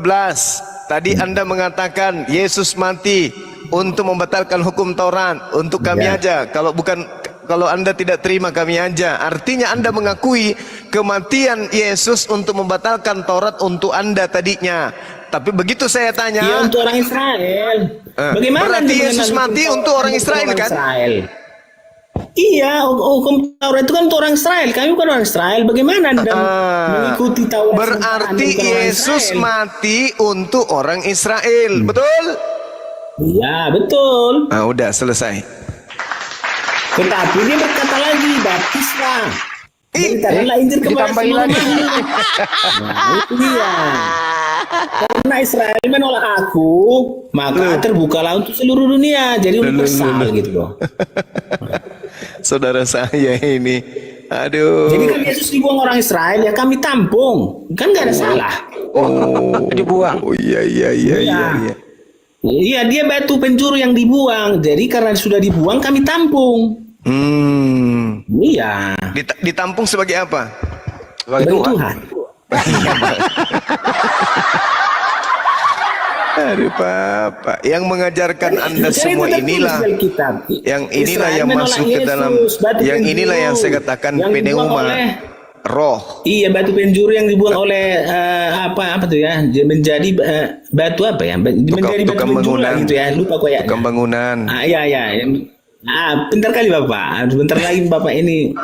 Tadi Anda mengatakan Yesus mati untuk membatalkan hukum Taurat untuk kami aja. Kalau bukan kalau Anda tidak terima kami aja. Artinya Anda mengakui kematian Yesus untuk membatalkan Taurat untuk Anda tadinya. Tapi begitu saya tanya, Iya, untuk orang Israel. Bagaimana berarti Anda Yesus mengenal mati hukum untuk Taurat orang Israel, kan? Israel? Iya, hukum Taurat itu kan untuk orang Israel. Kami bukan orang Israel. Bagaimana Anda mengikuti Taurat? Berarti sementara Anda bukan orang Yesus Israel? mati untuk orang Israel, betul? Iya, betul. Nah, udah selesai. Tetapi dia berkata lagi, baptislah. Beritakanlah Injil kepada ditambahin semua lagi. makhluk. Nah, itu dia. Karena Israel menolak aku, maka terbukalah untuk seluruh dunia. Jadi universal gitu loh. Saudara saya ini, aduh. Jadi kan Yesus dibuang orang Israel, ya kami tampung. Kan nggak ada salah. Dibuang. Oh iya iya iya iya. iya. Iya, dia batu penjuru yang dibuang. Jadi karena sudah dibuang, kami tampung. Iya. Ditampung sebagai apa? Sebagai Tuhan. Aduh Papa, yang mengajarkan Anda Jadi semua itu tertulis inilah, dalam kitab. yang inilah Israel yang menolak masuk ke dalam, Yesus, batu yang inilah yang penjuru saya katakan yang dibuang pneuma, oleh- roh. Iya, batu penjuru yang dibuang oleh apa tuh ya? Dia menjadi batu apa ya? Menjadi batu Tukang penjuru lah bangunan. gitu ya. Lupa koyaknya. Tukang bangunan. Ah, iya iya. Bentar kali Bapak. Bentar lagi Bapak ini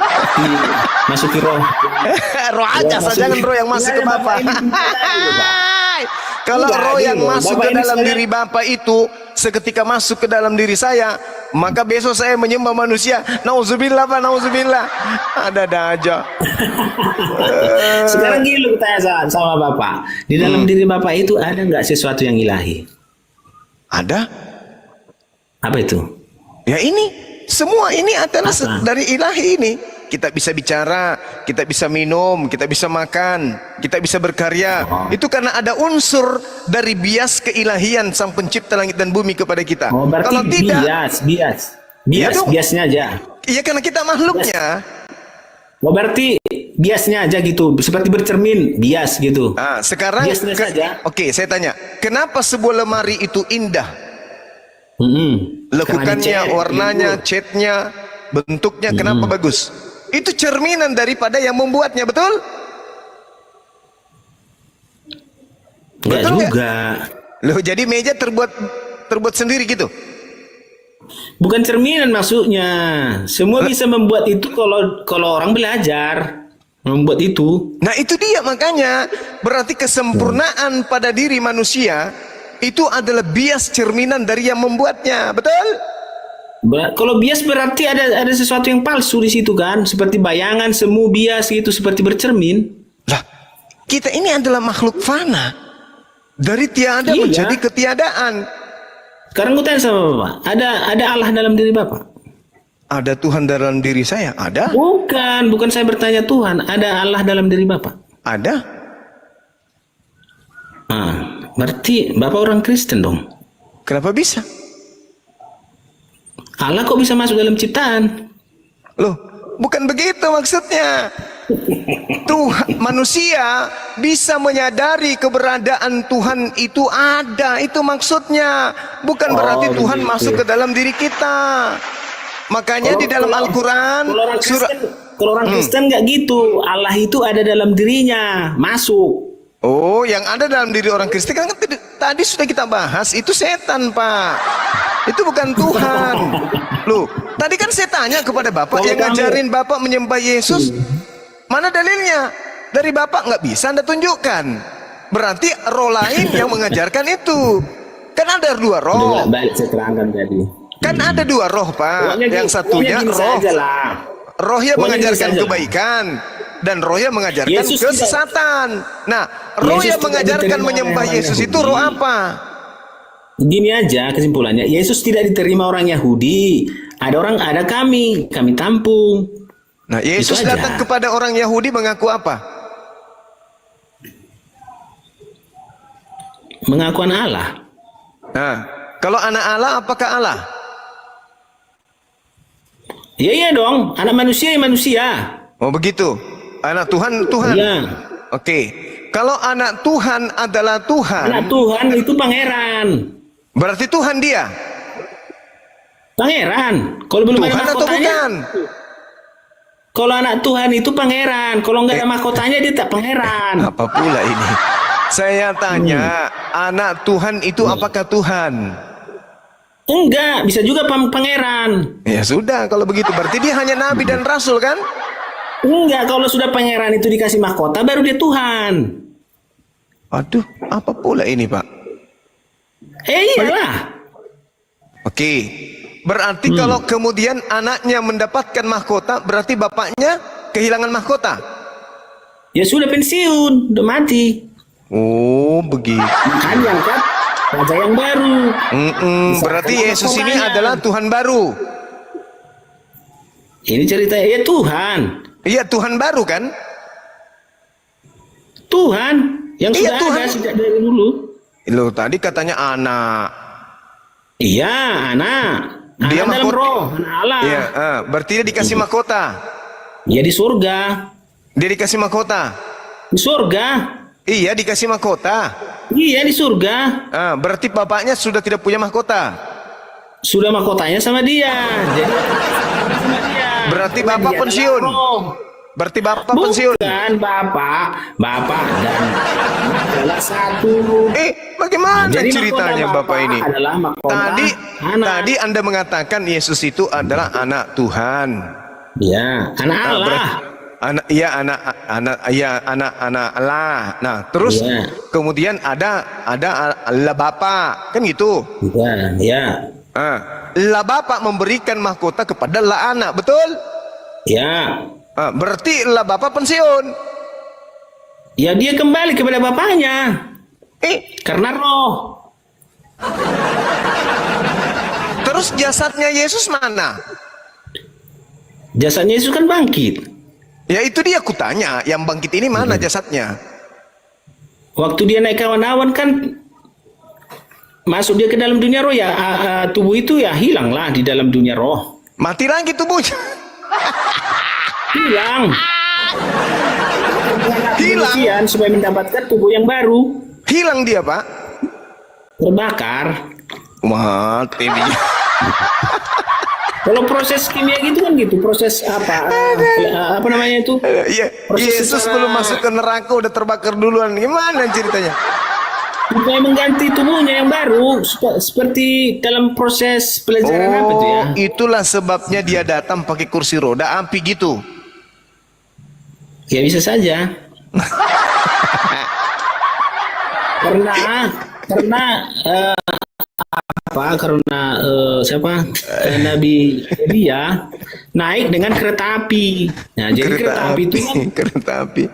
masuki roh. Roh aja, Roh jangan masuk- roh yang masuk ke Iya, Bapak. ini bentar lagi, Bapak. Kalau Enggak, roh yang gini loh, masuk Bapak ke ini dalam sekarang- diri Bapak itu seketika masuk ke dalam diri saya, maka besok saya menyembah manusia. Nauzubillah Pak, nauzubillah. Ada aja. Sekarang gini loh tanya sama Bapak. Di dalam diri Bapak itu ada nggak sesuatu yang ilahi? Ada? Apa itu? Ya ini, semua ini adalah Apa? dari ilahi ini. Kita bisa bicara, kita bisa minum, kita bisa makan, kita bisa berkarya. Itu karena ada unsur dari bias keilahian Sang Pencipta langit dan bumi kepada kita. Oh, berarti Kalau tidak, Iya dong. biasnya aja. iya karena kita makhluknya. Oh, berarti biasnya aja gitu, seperti bercermin, bias gitu. Ah, sekarang, Biasnya saja. Oke, saya tanya, kenapa sebuah lemari itu indah? Karena Lekukannya, dicat, warnanya, gitu. catnya, bentuknya, kenapa bagus? Itu cerminan daripada yang membuatnya, betul? Enggak Betul nggak? juga. Loh, jadi meja terbuat sendiri gitu? Bukan cerminan maksudnya. Semua bisa membuat itu kalau orang belajar membuat itu. Nah itu dia makanya, berarti kesempurnaan pada diri manusia itu adalah bias cerminan dari yang membuatnya, betul? Kalau bias berarti ada sesuatu yang palsu di situ kan, seperti bayangan semu bias gitu, seperti bercermin. Lah, kita ini adalah makhluk fana, dari tiada Iya. menjadi ketiadaan. Sekarang gue tanya sama Bapak, ada Allah dalam diri Bapak? Ada Tuhan dalam diri saya, ada? Bukan saya bertanya Tuhan, ada Allah dalam diri Bapak? Ada? Berarti Bapak orang Kristen dong. Kenapa bisa? Allah kok bisa masuk dalam ciptaan? Loh, bukan begitu maksudnya. Tuhan, manusia bisa menyadari keberadaan Tuhan itu ada, itu maksudnya. Bukan berarti Tuhan begitu. masuk ke dalam diri kita. Makanya di dalam Al-Quran Kalau orang Kristen nggak gitu, Allah itu ada dalam dirinya, masuk. Oh, yang ada dalam diri orang Kristen kan tadi sudah kita bahas, itu setan, Pak. Itu bukan Tuhan. Loh, tadi kan saya tanya kepada Bapak Kalau yang kamu- ngajarin Bapak menyembah Yesus. Mana dalilnya? Dari Bapak nggak bisa Anda tunjukkan. Berarti roh lain yang mengajarkan itu. Kan ada dua Udah roh. nggak balik saya terangkan tadi. Kan ada dua roh, Pak. Yang satunya gini roh. saja lah. Roh yang Pokoknya mengajarkan gini saja. kebaikan dan roh yang mengajarkan Yesus kesesatan. Nah, roh Yesus yang tidak mengajarkan diterima menyembah oleh orang Yesus itu Yahudi. roh apa? Gini aja kesimpulannya, Yesus tidak diterima orang Yahudi. Ada kami tampung. Nah, Yesus Itu aja. datang kepada orang Yahudi mengaku apa? Mengakuan Allah. Nah, kalau anak Allah apakah Allah? Iya dong, anak manusia ya manusia. Oh begitu. Anak Tuhan, Tuhan. Iya. Oke. Kalau anak Tuhan adalah Tuhan, Anak Tuhan itu pangeran. berarti Tuhan dia. Pangeran. Kalau belum ada Tuhan atau mahkotanya, bukan? kalau anak Tuhan itu pangeran. Kalau nggak ada mahkotanya dia tak pangeran. Apa pula ini? Saya tanya, anak Tuhan itu apakah Tuhan? Enggak, bisa juga pangeran. Ya sudah, kalau begitu berarti dia hanya nabi dan rasul kan? Enggak, kalau sudah pangeran itu dikasih mahkota baru dia Tuhan. Aduh, apa pula ini, Pak? Iyalah. Oke. Berarti kalau kemudian anaknya mendapatkan mahkota, berarti bapaknya kehilangan mahkota. Ya sudah pensiun, udah mati. Oh, begitu. Makanya angkat raja yang baru. Berarti Yesus ini adalah Tuhan baru. Ini cerita ya Tuhan. Iya, Tuhan baru kan? Tuhan yang Iya, sudah Tuhan. ada sejak dari dulu. Loh, tadi katanya anak. Iya, anak. Dia Anak dalam mahkota. roh, anak Allah. Iya, berarti dia dikasih mahkota. Ya di surga. Dia dikasih mahkota. Di surga. Iya, dikasih mahkota. Iya di surga. Berarti bapaknya sudah tidak punya mahkota. Sudah mahkotanya sama dia. Jadi sama dia. Berarti Karena bapak dia pensiun. adalah roh. Berarti bapak pensiun. Bukan bapak dan anak adalah satu. Bagaimana Jadi ceritanya mahkota bapak ini? adalah mahkota anak. Tadi Anda mengatakan Yesus itu adalah anak Tuhan. Ya, anak Allah. Anak Allah. Nah, terus Iya. kemudian ada Allah Bapa, kan gitu. Ya. Allah Bapa memberikan mahkota kepada Allah anak, betul? Ya. Berarti Allah Bapa pensiun. Ya dia kembali kepada bapaknya. Karena roh. Terus jasadnya Yesus mana? Jasadnya Yesus kan bangkit. Ya itu dia kutanya, yang bangkit ini mana jasadnya? Waktu dia naik awan-awan kan masuk dia ke dalam dunia roh ya, tubuh itu ya hilanglah di dalam dunia roh. Mati lagi tubuhnya. Hilang. Hilang. Kemudian supaya mendapatkan tubuh yang baru. Hilang dia, Pak. Terbakar. Mati dia. Kalau proses kimia gitu kan gitu, proses apa namanya itu? Ya, Proses Yesus secara- belum masuk ke neraka udah terbakar duluan. Gimana ceritanya? Supaya mengganti tubuhnya yang baru, seperti dalam proses pelajaran apa itu ya? Itulah sebabnya dia datang pakai kursi roda api gitu. Ya bisa saja. karena Nabi Elia naik dengan kereta api. Nah, jadi kereta api itu kan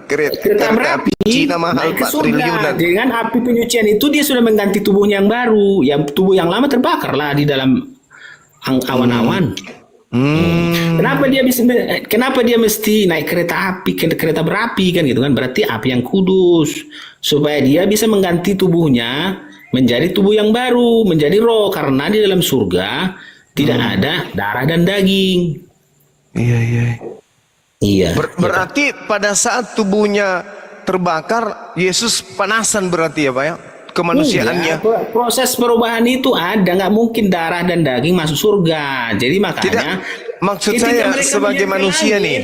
kereta berapi Cina mahal naik ke 4 surga. triliunan. Dengan api penyucian itu dia sudah mengganti tubuhnya yang baru. Yang tubuh yang lama terbakar lah di dalam awan-awan. Kenapa dia mesti naik kereta api, kereta berapi kan gitu kan? Berarti api yang kudus supaya dia bisa mengganti tubuhnya menjadi tubuh yang baru, menjadi roh, karena di dalam surga tidak ada darah dan daging. Iya. Berarti pada saat tubuhnya terbakar, Yesus panasan berarti ya Pak ya? Kemanusiaannya. Iya, proses perubahan itu ada, nggak mungkin darah dan daging masuk surga. Jadi makanya Tidak, maksud ketika saya mereka sebagai melihat ke manusia langit, nih.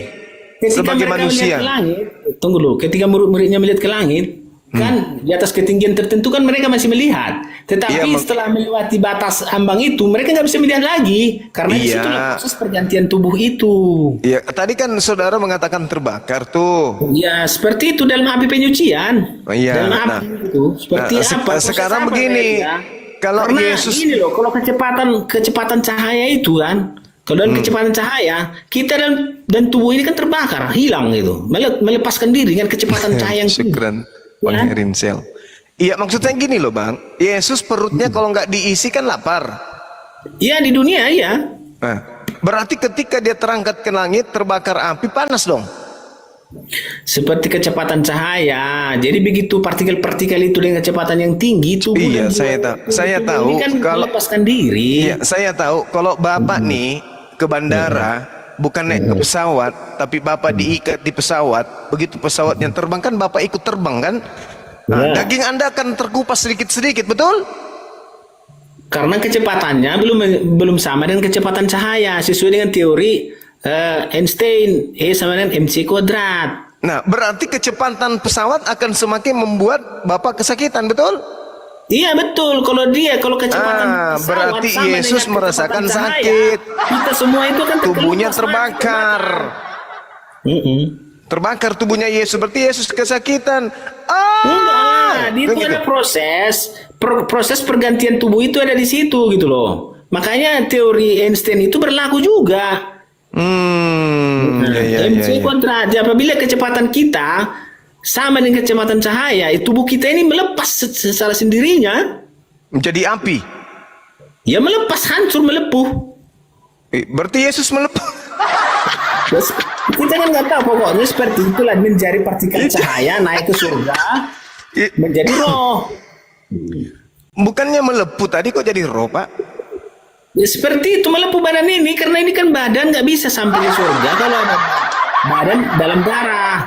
ketika Sebagai mereka manusia. melihat ke langit, tunggu dulu, ketika murid-muridnya melihat ke langit, kan di atas ketinggian tertentu kan mereka masih melihat. Tetapi Iya, setelah melewati batas ambang itu, mereka nggak bisa melihat lagi karena di Iya. situlah proses pergantian tubuh itu. Ya, tadi kan saudara mengatakan terbakar tuh. Ya, seperti itu dalam api penyucian. Oh, iya. Dalam api itu. Seperti Nah, apa? Proses sekarang apa begini, ya? kalau Karena Yesus- ini loh, kalau kecepatan cahaya itu kan, kalau dalam kecepatan cahaya, kita dan tubuh ini kan terbakar, hilang gitu. Melepaskan diri dengan kecepatan cahaya yang tinggi. Syukran, Ya. Bang Herinsel. Iya, maksudnya gini loh Bang. Yesus perutnya kalau nggak diisi kan lapar. Iya, di dunia ya. Nah, berarti ketika dia terangkat ke langit, terbakar api, panas dong. Seperti kecepatan cahaya. Jadi begitu partikel-partikel itu dengan kecepatan yang tinggi, tubuh Iya, dan saya jiwa- tahu. tubuh Saya ini tahu kan kalau- melepaskan diri. Iya, saya tahu. Kalau Bapak nih ke bandara, bukan naik ke pesawat, tapi Bapak diikat di pesawat. Begitu pesawatnya terbang kan Bapak ikut terbang kan? Nah, Ya. daging Anda akan terkupas sedikit-sedikit, betul? Karena kecepatannya belum sama dengan kecepatan cahaya sesuai dengan teori Einstein, E sama dengan mc kuadrat. Nah, berarti kecepatan pesawat akan semakin membuat Bapak kesakitan, betul? Iya betul. Kalau kecepatan pesawat berarti sama Yesus dengan merasakan kecepatan cahaya, sakit. kita semua itu kan Tubuhnya terkelupas, terbakar. Terbakar tubuhnya Yesus, berarti Yesus kesakitan. Enggak lah, itu begitu. ada proses pergantian tubuh itu ada di situ gitu loh. Makanya teori Einstein itu berlaku juga. MC kuadrat. Apabila kecepatan kita sama dengan kecepatan cahaya, tubuh kita ini melepas secara sendirinya. Menjadi api. Ya melepas, hancur, melepuh. Berarti Yesus melepuh. Kita kan nggak tahu, pokoknya seperti itulah, menjadi partikel cahaya naik ke surga menjadi roh. Bukannya melepuh tadi, kok jadi roh, Pak? Ya, seperti itu melepuh badan ini, karena ini kan badan nggak bisa sampai di surga kalau ada badan dalam darah.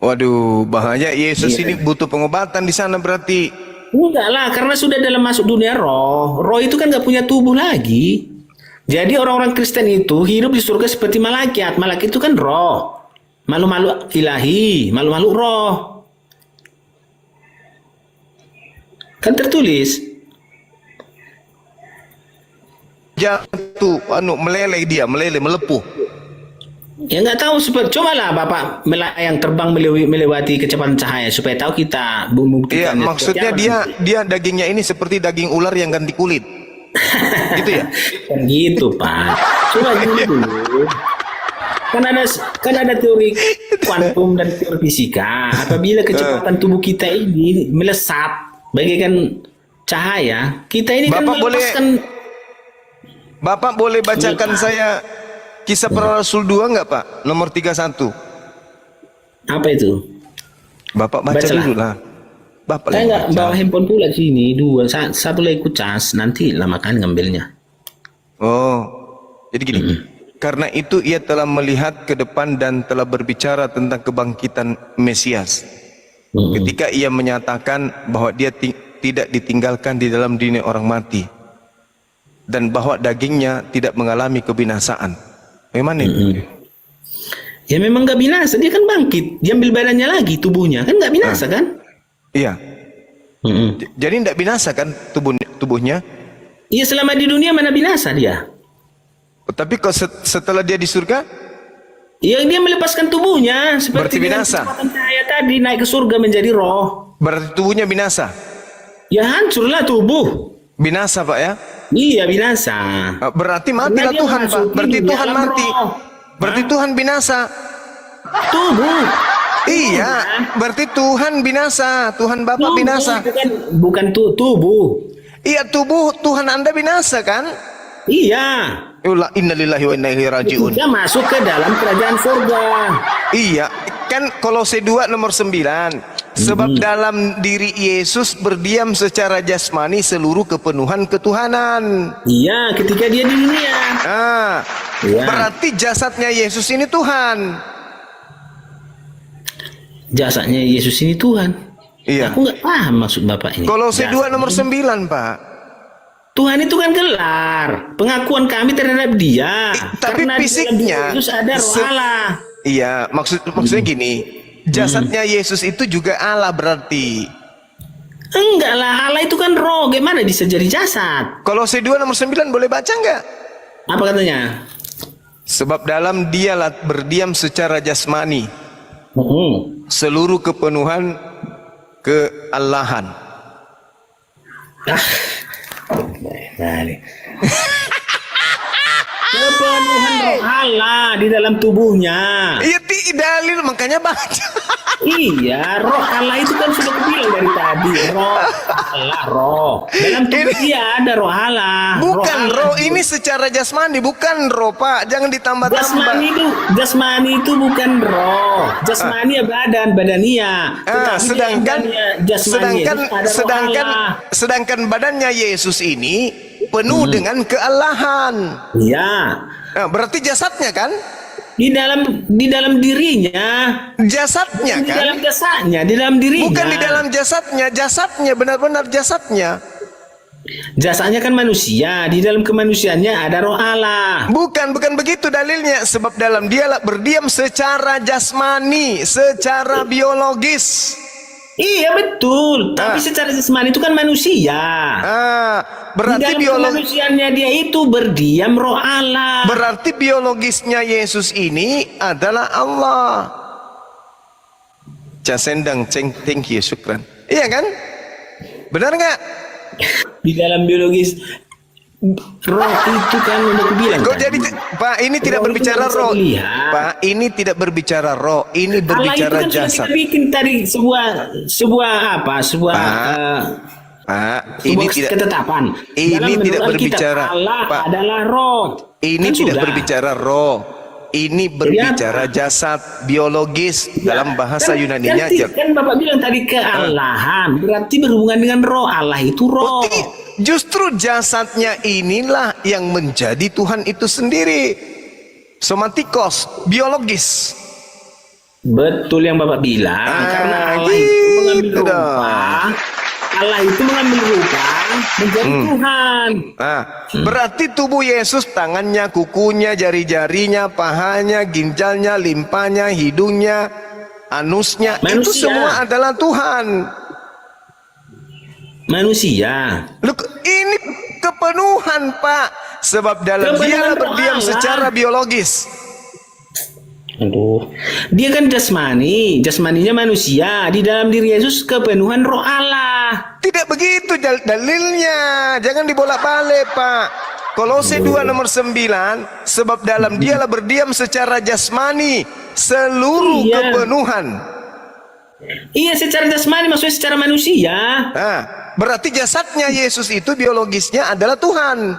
Waduh, bahaya. Yesus ini butuh pengobatan di sana berarti. Enggak lah, karena sudah dalam masuk dunia roh. Roh itu kan nggak punya tubuh lagi. Jadi orang-orang Kristen itu hidup di surga seperti malaikat. Malaikat itu kan roh, makhluk-makhluk ilahi, makhluk-makhluk roh. Kan tertulis. Jatuh, meleleh dia, melepuh. Ya nggak tahu, cobalah Bapak yang terbang melewati kecepatan cahaya supaya tahu kita Iya, membuktikan. maksudnya dia dagingnya ini seperti daging ular yang ganti kulit. Gitu ya? Kan gitu Pak. Coba gini dulu. Kan ada teori kuantum dan teori fisika. Apabila kecepatan tubuh kita ini melesat bagaikan cahaya, kita ini kan melepaskan. Bapak boleh bacakan saya Kisah Para Rasul 2 enggak, Pak? Nomor 31. Apa itu? Bapak baca dulu lah. Bapak Saya nggak baca. bawa handphone pula sini, satu lagi ku cas, nanti lama kan ngambilnya. Oh, jadi gini. Karena itu ia telah melihat ke depan dan telah berbicara tentang kebangkitan Mesias. Ketika ia menyatakan bahwa dia tidak ditinggalkan di dalam dunia orang mati dan bahwa dagingnya tidak mengalami kebinasaan. Bagaimana itu? Ya memang nggak binasa, dia kan bangkit, dia ambil badannya lagi, tubuhnya kan nggak binasa kan? Iya. Jadi tidak binasa kan tubuhnya? Iya, selama di dunia mana binasa dia? Tapi kok setelah dia di surga? Ya dia melepaskan tubuhnya Berarti seperti binasa. kecepatan cahaya tadi naik ke surga menjadi roh. Berarti tubuhnya binasa. Ya hancurlah tubuh. Binasa, Pak ya? Iya binasa. Berarti matilah Karena dia Tuhan, Pak. memasuki Berarti dunia Tuhan alam mati. roh. Berarti Tuhan binasa. Tubuh. Iya, berarti Tuhan binasa. Tuhan Bapak Tubuh, binasa. Bukan tubuh. Iya, tubuh Tuhan Anda binasa kan? Iya. Innalillahi wa inna ilaihi rajiun. Dia masuk ke dalam kerajaan surga. Iya, kan Kolose 2 nomor 9. Sebab dalam diri Yesus berdiam secara jasmani seluruh kepenuhan ketuhanan. Iya, ketika dia di dunia. Iya. Berarti jasadnya Yesus ini Tuhan. Jasadnya Yesus ini Tuhan. Iya. Aku nggak paham maksud Bapak ini. Kolose 2 nomor 9, Pak. Tuhan itu kan gelar pengakuan kami terhadap Dia. Tapi karena fisiknya di dalam Yesus ada roh Allah. Iya, maksudnya gini. Jasadnya Yesus itu juga Allah berarti. Enggak lah, Allah itu kan roh. Gimana bisa jadi jasad? Kolose 2 nomor 9 boleh baca enggak? Apa katanya? Sebab dalam dialah berdiam secara jasmani seluruh kepenuhan keallahan. Kepenuhan roh Allah di dalam tubuhnya. Iya, dalil makanya baca. Iya, roh Allah itu kan sudah kubilang dari tadi. Roh Allah, roh. Dalam tubuh dia ada roh Allah. Bukan roh Allah. ini secara jasmani, bukan roh, Pak. Jangan ditambah-tambah. Jasmani itu bukan roh. Jasmani ya badania. Sedangkan badannya Yesus ini penuh dengan keallahan. Iya. Nah, berarti jasadnya kan? Di dalam dirinya. Jasadnya Di kan? dalam jasadnya, di dalam dirinya. Bukan di dalam jasadnya benar-benar jasadnya. Jasanya kan manusia, di dalam kemanusiaannya ada roh Allah. Bukan begitu dalilnya. Sebab dalam dialah berdiam secara jasmani, secara biologis. Iya betul, tapi secara jasmani itu kan manusia. Di Berarti dalam kemanusiaannya dia itu berdiam roh Allah. berarti biologisnya Yesus ini adalah Allah. Jasendang ceng thank you syukran. Iya kan? Benar nggak? Di dalam biologis roh itu kan udah aku bilang Kok tadi. jadi Pak ini tidak Roh itu berbicara nggak bisa roh. dilihat. Pak ini tidak berbicara roh, ini Allah itu berbicara kan sudah jasad. kita bikin tadi sebuah Pak, ini sebuah tidak ketetapan. ini Dalam tidak menurut Alkitab, berbicara, Allah Pak. adalah roh. Ini Kan tidak sudah. berbicara roh. Ini berbicara jasad biologis dalam bahasa Yunaninya. Kan Bapak bilang tadi kealahan, berarti berhubungan dengan roh. Allah itu roh. Justru jasadnya inilah yang menjadi Tuhan itu sendiri. Somatikos, biologis. Betul yang Bapak bilang, karena Allah itu mengambil gitu rupa. dong. Allah itu mengambil rupa menjadi Tuhan. Nah, berarti tubuh Yesus, tangannya, kukunya, jari-jarinya, pahanya, ginjalnya, limpanya, hidungnya, anusnya, itu Manusia. semua adalah Tuhan. Manusia. Look, ini kepenuhan, Pak. Sebab dalam Kepenuhan dialah roh berdiam Allah. secara biologis. Aduh, dia kan jasmani, jasmaninya manusia. Di dalam diri Yesus kepenuhan roh Allah. Tidak begitu dalilnya. Jangan dibolak-balik, Pak. Kolose 2 nomor 9, sebab dalam dialah berdiam secara jasmani seluruh Iya. kepenuhan. Iya, secara jasmani maksudnya secara manusia. Nah, berarti jasadnya Yesus itu biologisnya adalah Tuhan.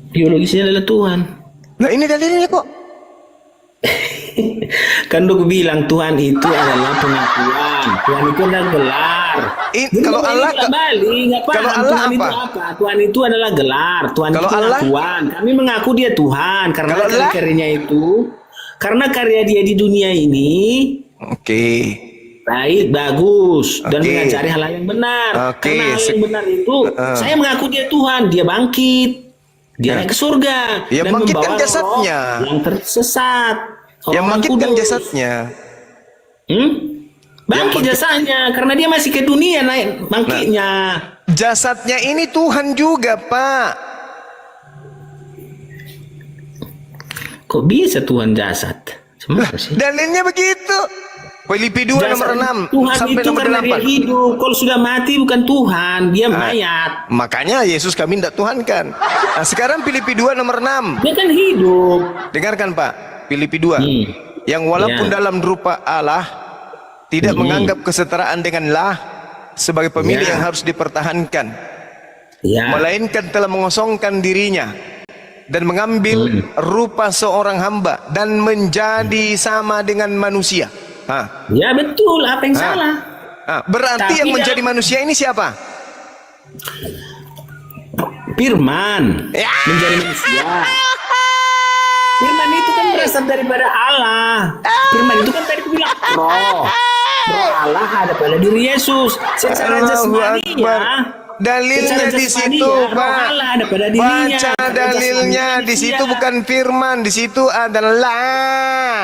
Biologisnya adalah Tuhan. Nah, ini dalilnya kok. Kan aku bilang Tuhan itu adalah pengakuan. Tuhan itu adalah gelar. Jadi Kalau Bapak Allah ini nggak balik, nggak paham. kalau Allah Tuhan itu apa? apa? Tuhan itu adalah gelar. Tuhan Kalau itu Allah? pengakuan. Kami mengaku dia Tuhan karena Kalau Allah? karyanya itu, karena karya dia di dunia ini Oke. baik, bagus, dan Oke. mengajari hal yang benar. Oke, Karena hal yang benar itu, saya mengaku dia Tuhan. Dia bangkit, dia naik ke surga, Ya, dan bangkitkan membawa jasadnya. roh yang tersesat. Yang Orang bangkitkan kudus. jasadnya. Bangkit jasanya, karena dia masih ke dunia naik bangkitnya. Jasadnya ini Tuhan juga, Pak. Kok bisa Tuhan jasad? Semua sih. Dalilnya begitu. Filipi 2 Jasad nomor 6 Tuhan sampai itu nomor karena dia 8. hidup. Kalau sudah mati bukan Tuhan, dia mayat. Makanya Yesus kami tidak Tuhankan. Nah, sekarang Filipi 2 nomor 6. Dia kan hidup. Dengarkan, Pak. Filipi 2. Yang walaupun Ya. dalam rupa Allah tidak menganggap kesetaraan dengan Allah sebagai pemilik Ya. yang harus dipertahankan, Ya. melainkan telah mengosongkan dirinya dan mengambil rupa seorang hamba dan menjadi sama dengan manusia. Ya betul, apa yang salah? Berarti Tapi yang menjadi dalam- manusia ini siapa? Firman menjadi manusia. Firman itu kan berasal daripada Allah. Firman itu kan tadi aku bilang roh. Roh Allah ada pada diri Yesus. Secara Allahu jasmani Akbar. ya. Dalilnya Secara di jasmani situ, ya, roh Pak. Allah ada pada dirinya. Baca Secara dalilnya jasmani di situ manusia. bukan firman, di situ adalah.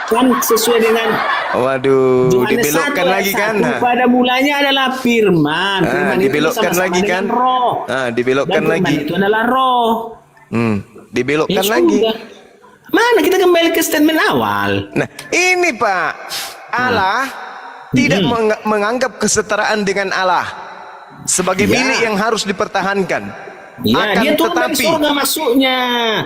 Kan sesuai dengan Waduh, Yohanes dibelokkan 1 lagi ayat kan? 1, pada mulanya adalah firman. Firman itu dibelokkan sama-sama lagi dengan kan? roh. Dibelokkan Dan firman lagi. itu adalah roh. Dibelokkan Ya lagi. sudah. Mana kita kembali ke statement awal. Nah, ini Pak, Allah tidak menganggap kesetaraan dengan Allah sebagai Ya. milik yang harus dipertahankan. Ya, Akan dia turun dari tetapi, surga masuknya.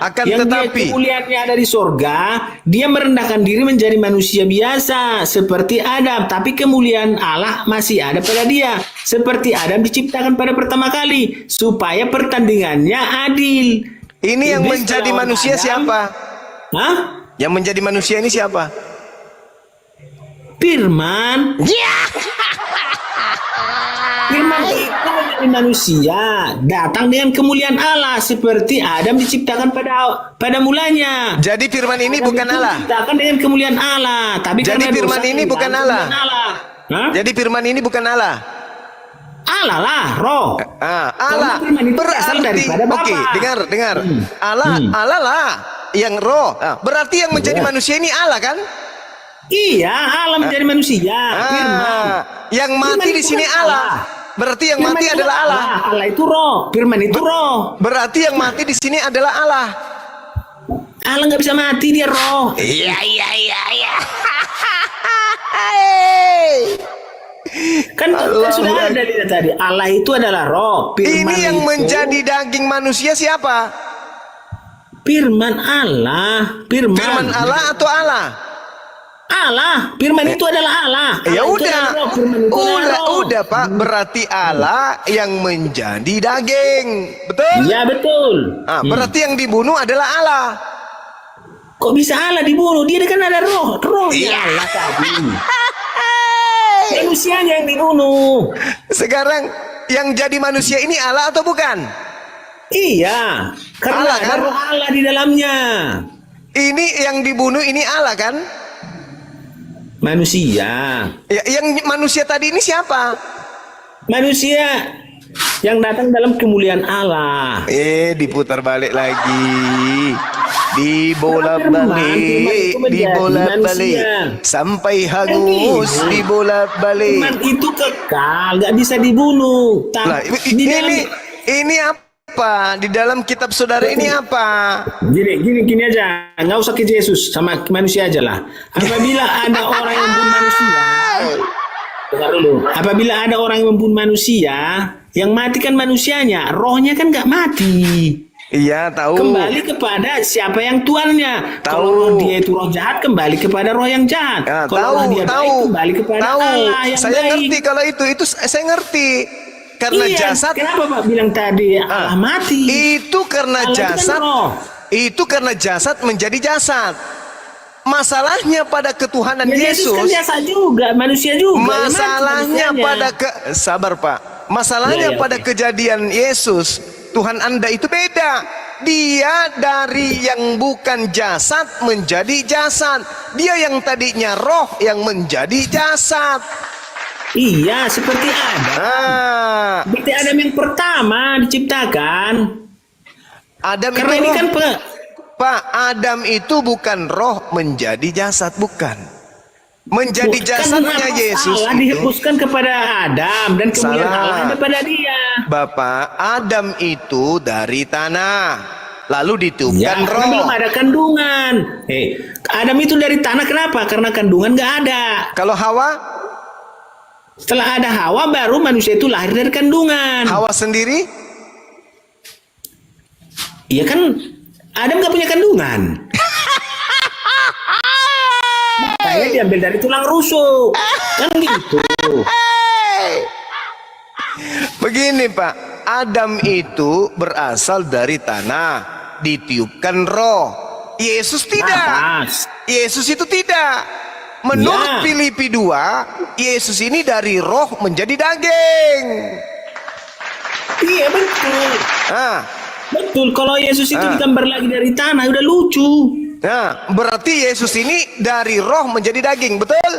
Akan yang tetapi. dia kemuliaannya ada di surga, dia merendahkan diri menjadi manusia biasa seperti Adam, tapi kemuliaan Allah masih ada pada dia. Seperti Adam diciptakan pada pertama kali supaya pertandingannya adil. ini yang Iblis menjadi melawan manusia Adam. siapa? Hah? Yang menjadi manusia ini siapa? Firman. Firman itu menjadi manusia, datang dengan kemuliaan Allah seperti Adam diciptakan pada mulanya. Jadi firman ini Adam bukan itu Allah. diciptakan dengan kemuliaan Allah, tapi Jadi karena firman dosa ini bukan hilang Allah. kemuliaan Allah. Hah? Jadi firman ini bukan Allah. Allah lah, roh. Allah. Karena firman itu berasal daripada Bapa. Oke, dengar. Allah lah yang roh. Berarti yang menjadi manusia ini Allah kan? Iya, Allah menjadi manusia. Firman. Yang mati Firman di itu sini kan Allah. Berarti yang Firman mati itu adalah Allah. Allah itu roh. Firman itu roh. Berarti yang mati di sini adalah Allah. Allah nggak bisa mati, dia roh. Iya. Kan sudah ada tadi. Allah itu adalah roh. Firman Ini yang itu, menjadi daging manusia siapa? Firman Allah. Firman Allah atau Allah? Allah. Firman itu adalah Allah. Ya Allah itu udah. adalah roh. Firman itu adalah roh. Udah Pak, berarti Allah yang menjadi daging. Betul? Iya betul. Berarti yang dibunuh adalah Allah. Kok bisa Allah dibunuh? Dia kan ada roh. Rohnya Allah tadi. Manusianya yang dibunuh. Sekarang yang jadi manusia ini Allah atau bukan? Iya. Karena Allah, ada kan? roh Allah di dalamnya. Ini yang dibunuh ini Allah kan? Manusia. Ya, yang manusia tadi ini siapa? Manusia yang datang dalam kemuliaan Allah. Diputar balik lagi. Firman Dibolak-balik sampai hangus, dibolak-balik. Firman itu kekal, nggak bisa dibunuh. Lah, ini apa? Di dalam kitab saudara ini apa? Gini aja, nggak usah ke Yesus, sama manusia aja lah. Apabila ada orang yang membunuh manusia, dengar dulu. Apabila ada orang yang membunuh manusia, yang mati kan manusianya, rohnya kan nggak mati. Iya, tahu. Kembali kepada siapa yang tuannya. Tahu. Kalau roh dia itu roh jahat, kembali kepada roh yang jahat. Ya, Kalau roh dia baik, kembali kepada Allah yang saya baik. ngerti kalau itu saya ngerti. Karena Iya, jasad. kenapa Pak bilang tadi Allah mati? Itu karena Allah itu kan jasad. roh. Itu karena jasad menjadi jasad. Masalahnya pada ketuhanan Ya, Yesus kan Yesus. jasad juga, manusia juga. Masalahnya Manusianya. pada sabar Pak. Masalahnya Ya, pada oke. kejadian Yesus, Tuhan Anda itu beda. Dia dari yang bukan jasad menjadi jasad. Dia yang tadinya roh yang menjadi jasad. Iya, seperti Adam. Seperti Adam yang pertama diciptakan. Adam Karena itu ini roh. kan Pak, Adam itu bukan roh menjadi jasad, bukan. Menjadi jasadnya Yesus Allah itu. dihapuskan kepada Adam dan kemudian Salah. Allah ada pada dia. Bapak, Adam itu dari tanah, lalu Ya, ditiupkan karena roh. belum ada kandungan. Adam itu dari tanah kenapa? Karena kandungan nggak ada. Kalau Hawa, Setelah ada Hawa, baru manusia itu lahir dari kandungan. Hawa sendiri, Iya kan, Adam nggak punya kandungan. Makanya diambil dari tulang rusuk. Kan gitu. begini Pak, Adam itu berasal dari tanah, ditiupkan roh. Yesus tidak. Nafas. Yesus itu tidak. Menurut Ya. Filipi 2, Yesus ini dari roh menjadi daging. Iya betul. Betul, kalau Yesus itu digambar lagi dari tanah, udah lucu. Nah, berarti Yesus ini dari roh menjadi daging, betul?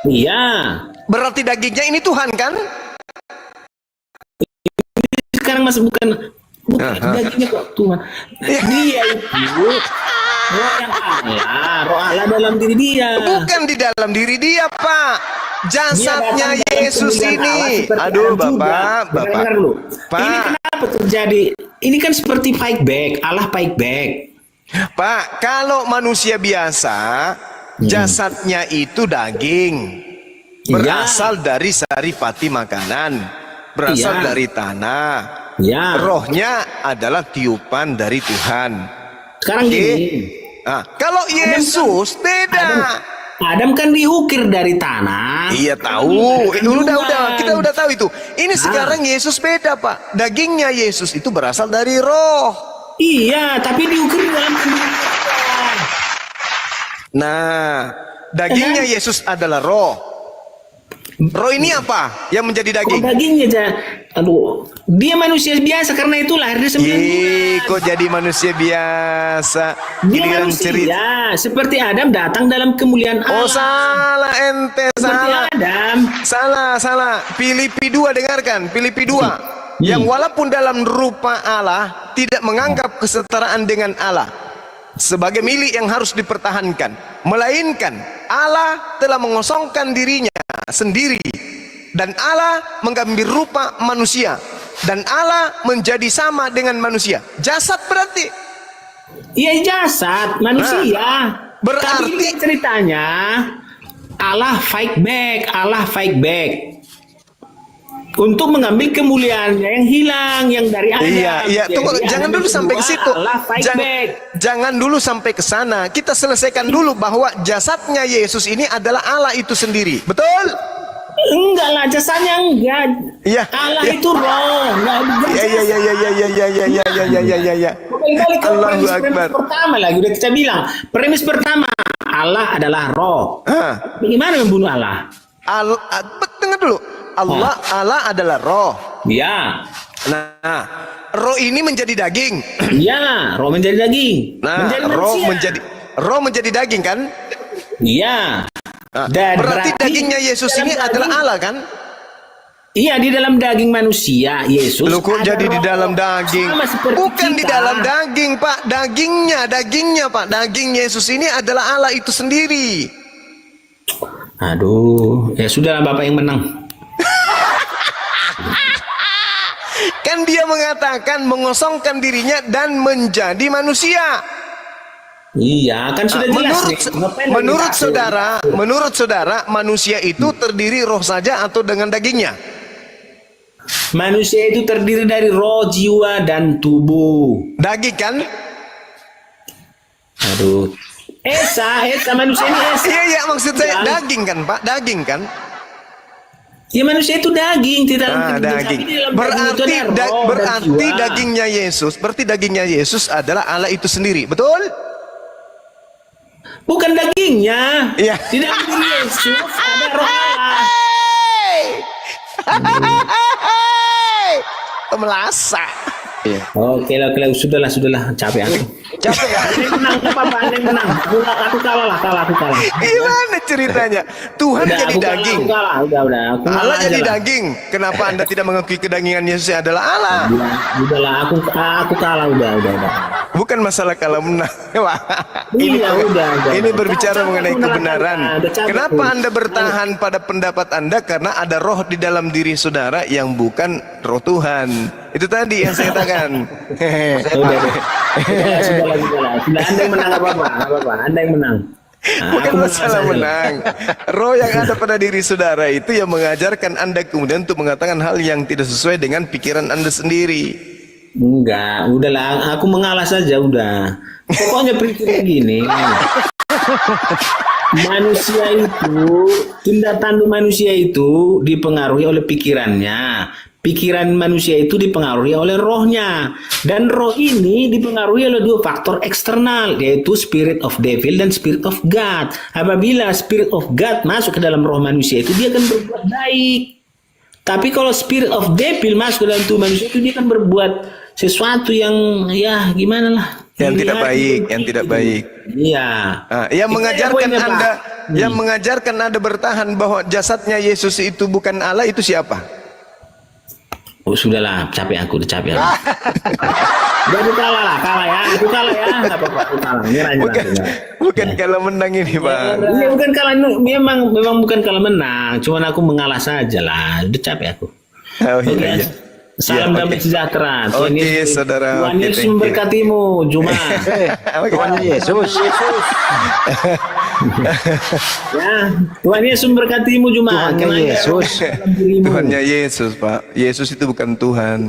Iya. Berarti dagingnya ini Tuhan kan? Sekarang masih bukan dagingnya kok Tuhan. Dia itu roh yang Allah, roh Allah dalam diri dia. Bukan di dalam diri dia, Pak. Jasadnya Dia datang dalam Yesus kemuliaan Allah ini. seperti Aduh, Adam juga. Bapak. Dengar dulu. Pak. Ini kenapa terjadi? Ini kan seperti fight back, Allah fight back. Pak, kalau manusia biasa, jasadnya itu daging. Berasal dari saripati makanan. Berasal Iya. dari tanah. Ya. Rohnya adalah tiupan dari Tuhan. Sekarang Oke? gini. Kalau Yesus beda. Adam kan diukir dari tanah. Iya tahu. Kandungan. Kita udah tahu itu. Ini sekarang Yesus beda, Pak. Dagingnya Yesus itu berasal dari roh. Iya, tapi diukir dalam kandungan Allah. Nah, dagingnya Yesus adalah roh. Roh ini apa yang menjadi Kok daging? dagingnya aja, aduh, dia manusia biasa karena itu lahir dia 9 bulan. Kok jadi manusia biasa? Dia Giliran manusia, cerita. seperti Adam datang dalam kemuliaan Allah. Oh salah ente, Seperti salah. Adam. Salah. Filipi 2 dengarkan, Filipi 2. Yang walaupun dalam rupa Allah tidak menganggap kesetaraan dengan Allah sebagai milik yang harus dipertahankan, melainkan Allah telah mengosongkan dirinya sendiri dan Allah mengambil rupa manusia dan Allah menjadi sama dengan manusia. Jasad berarti. Iya jasad manusia. berarti- Tapi lihat ceritanya Allah fight back untuk mengambil kemuliaannya yang hilang, yang dari Adam. Iya, tunggu, Jadi jangan Adam dulu yang sampai ke kedua, situ. Allah fight back. Jangan dulu sampai ke sana. Kita selesaikan dulu bahwa jasadnya Yesus ini adalah Allah itu sendiri. Betul? Enggak lah, jasanya enggak. Iya, Allah iya. itu roh, enggak Iya. Kembali ke Allahu premis Akbar. pertama lagi, udah kita bilang. Premis pertama, Allah adalah roh. Ah, Bagaimana membunuh Allah? dengar dulu. Allah adalah roh. Ya, Nah, roh ini menjadi daging. ya, roh menjadi daging. Nah, menjadi roh menjadi daging kan? Iya. Nah, Dan berarti dagingnya Yesus dalam ini daging- adalah Allah kan? Iya, di dalam daging manusia Yesus. Lu kok ada jadi di roh. dalam daging? Sama seperti Bukan di kita. dalam daging, Pak. Dagingnya, Pak. Daging Yesus ini adalah Allah itu sendiri. Aduh, ya sudah Bapak yang menang. Kan dia mengatakan mengosongkan dirinya dan menjadi manusia. Iya, kan sudah jelas. nih. Ngapain lagi Menurut saudara, manusia itu terdiri roh saja atau dengan dagingnya? Manusia itu terdiri dari roh, jiwa, dan tubuh. Daging kan? Aduh. Esa manusia ini Esa. Iya, maksud saya Ya. daging kan, Pak? Daging kan? Ya manusia itu daging, tidak Daging. Berarti dagingnya Yesus adalah Allah itu sendiri. Betul? Bukan dagingnya. Iya. Di dalam diri Yesus ada roh Allah. Melasa. Oke, sudahlah, capek aku. Capek ya? Anda yang menang, apa Anda yang menang? Aku kalah. Gimana ceritanya? Tuhan Udah, jadi aku kalah, daging. Aku kalah, udah. Aku Allah ngalah jadi aja lah. daging. Kenapa Anda tidak mengakui kedagingan Yesus adalah Allah? Udahlah, aku kalah, udah. Bukan masalah kalau menang. Wah, Iya, udah. ini berbicara Capek mengenai aku menang, kebenaran. udah capek Kenapa aku. Anda bertahan pada pendapat Anda? Karena ada roh di dalam diri saudara yang bukan roh Tuhan. Itu tadi yang saya katakan. Sudahlah. Sudah Anda yang menang apa-apa. Anda yang menang. Nah, Bukan aku masalah saja lah. menang. Roh yang ada pada diri saudara itu yang mengajarkan Anda kemudian untuk mengatakan hal yang tidak sesuai dengan pikiran Anda sendiri. Enggak, udahlah, aku mengalah saja udah. Pokoknya prinsipnya gini. Manusia itu, tindak tanduk manusia itu dipengaruhi oleh pikirannya. Pikiran manusia itu dipengaruhi oleh rohnya. Dan roh ini dipengaruhi oleh dua faktor eksternal, yaitu spirit of devil dan spirit of God. Apabila spirit of God masuk ke dalam roh manusia itu, dia akan berbuat baik. Tapi kalau spirit of devil masuk ke dalam tubuh manusia itu, dia akan berbuat sesuatu yang ya gimana lah. Yang tidak baik, yang tidak baik. Iya. Yang Itu mengajarkan poinnya, Pak. Anda, yang mengajarkan Anda bertahan bahwa jasadnya Yesus itu bukan Allah, itu siapa? Oh sudahlah, capek aku. Udah aku kalah ya. Aku kalah ya. Nggak apa-apa, aku kalah. Nyerah. Bukan kalau menang ini, Pak. Ini bukan kalah, memang bukan kalah menang. Cuman aku mengalah saja lah. Udah capek aku. Oh, Oke. iya. Salam Ya, damai oke. sejahtera. Oke, saudara. Tuhan Oke, Yesus thank you. memberkatimu, Juma. Tuhan Yesus. Ya, Tuhan Yesus memberkatimu, Juma. Tuhan Kenanya Yesus. dalam dirimu. Tuhannya Yesus, Pak. Yesus itu bukan Tuhan.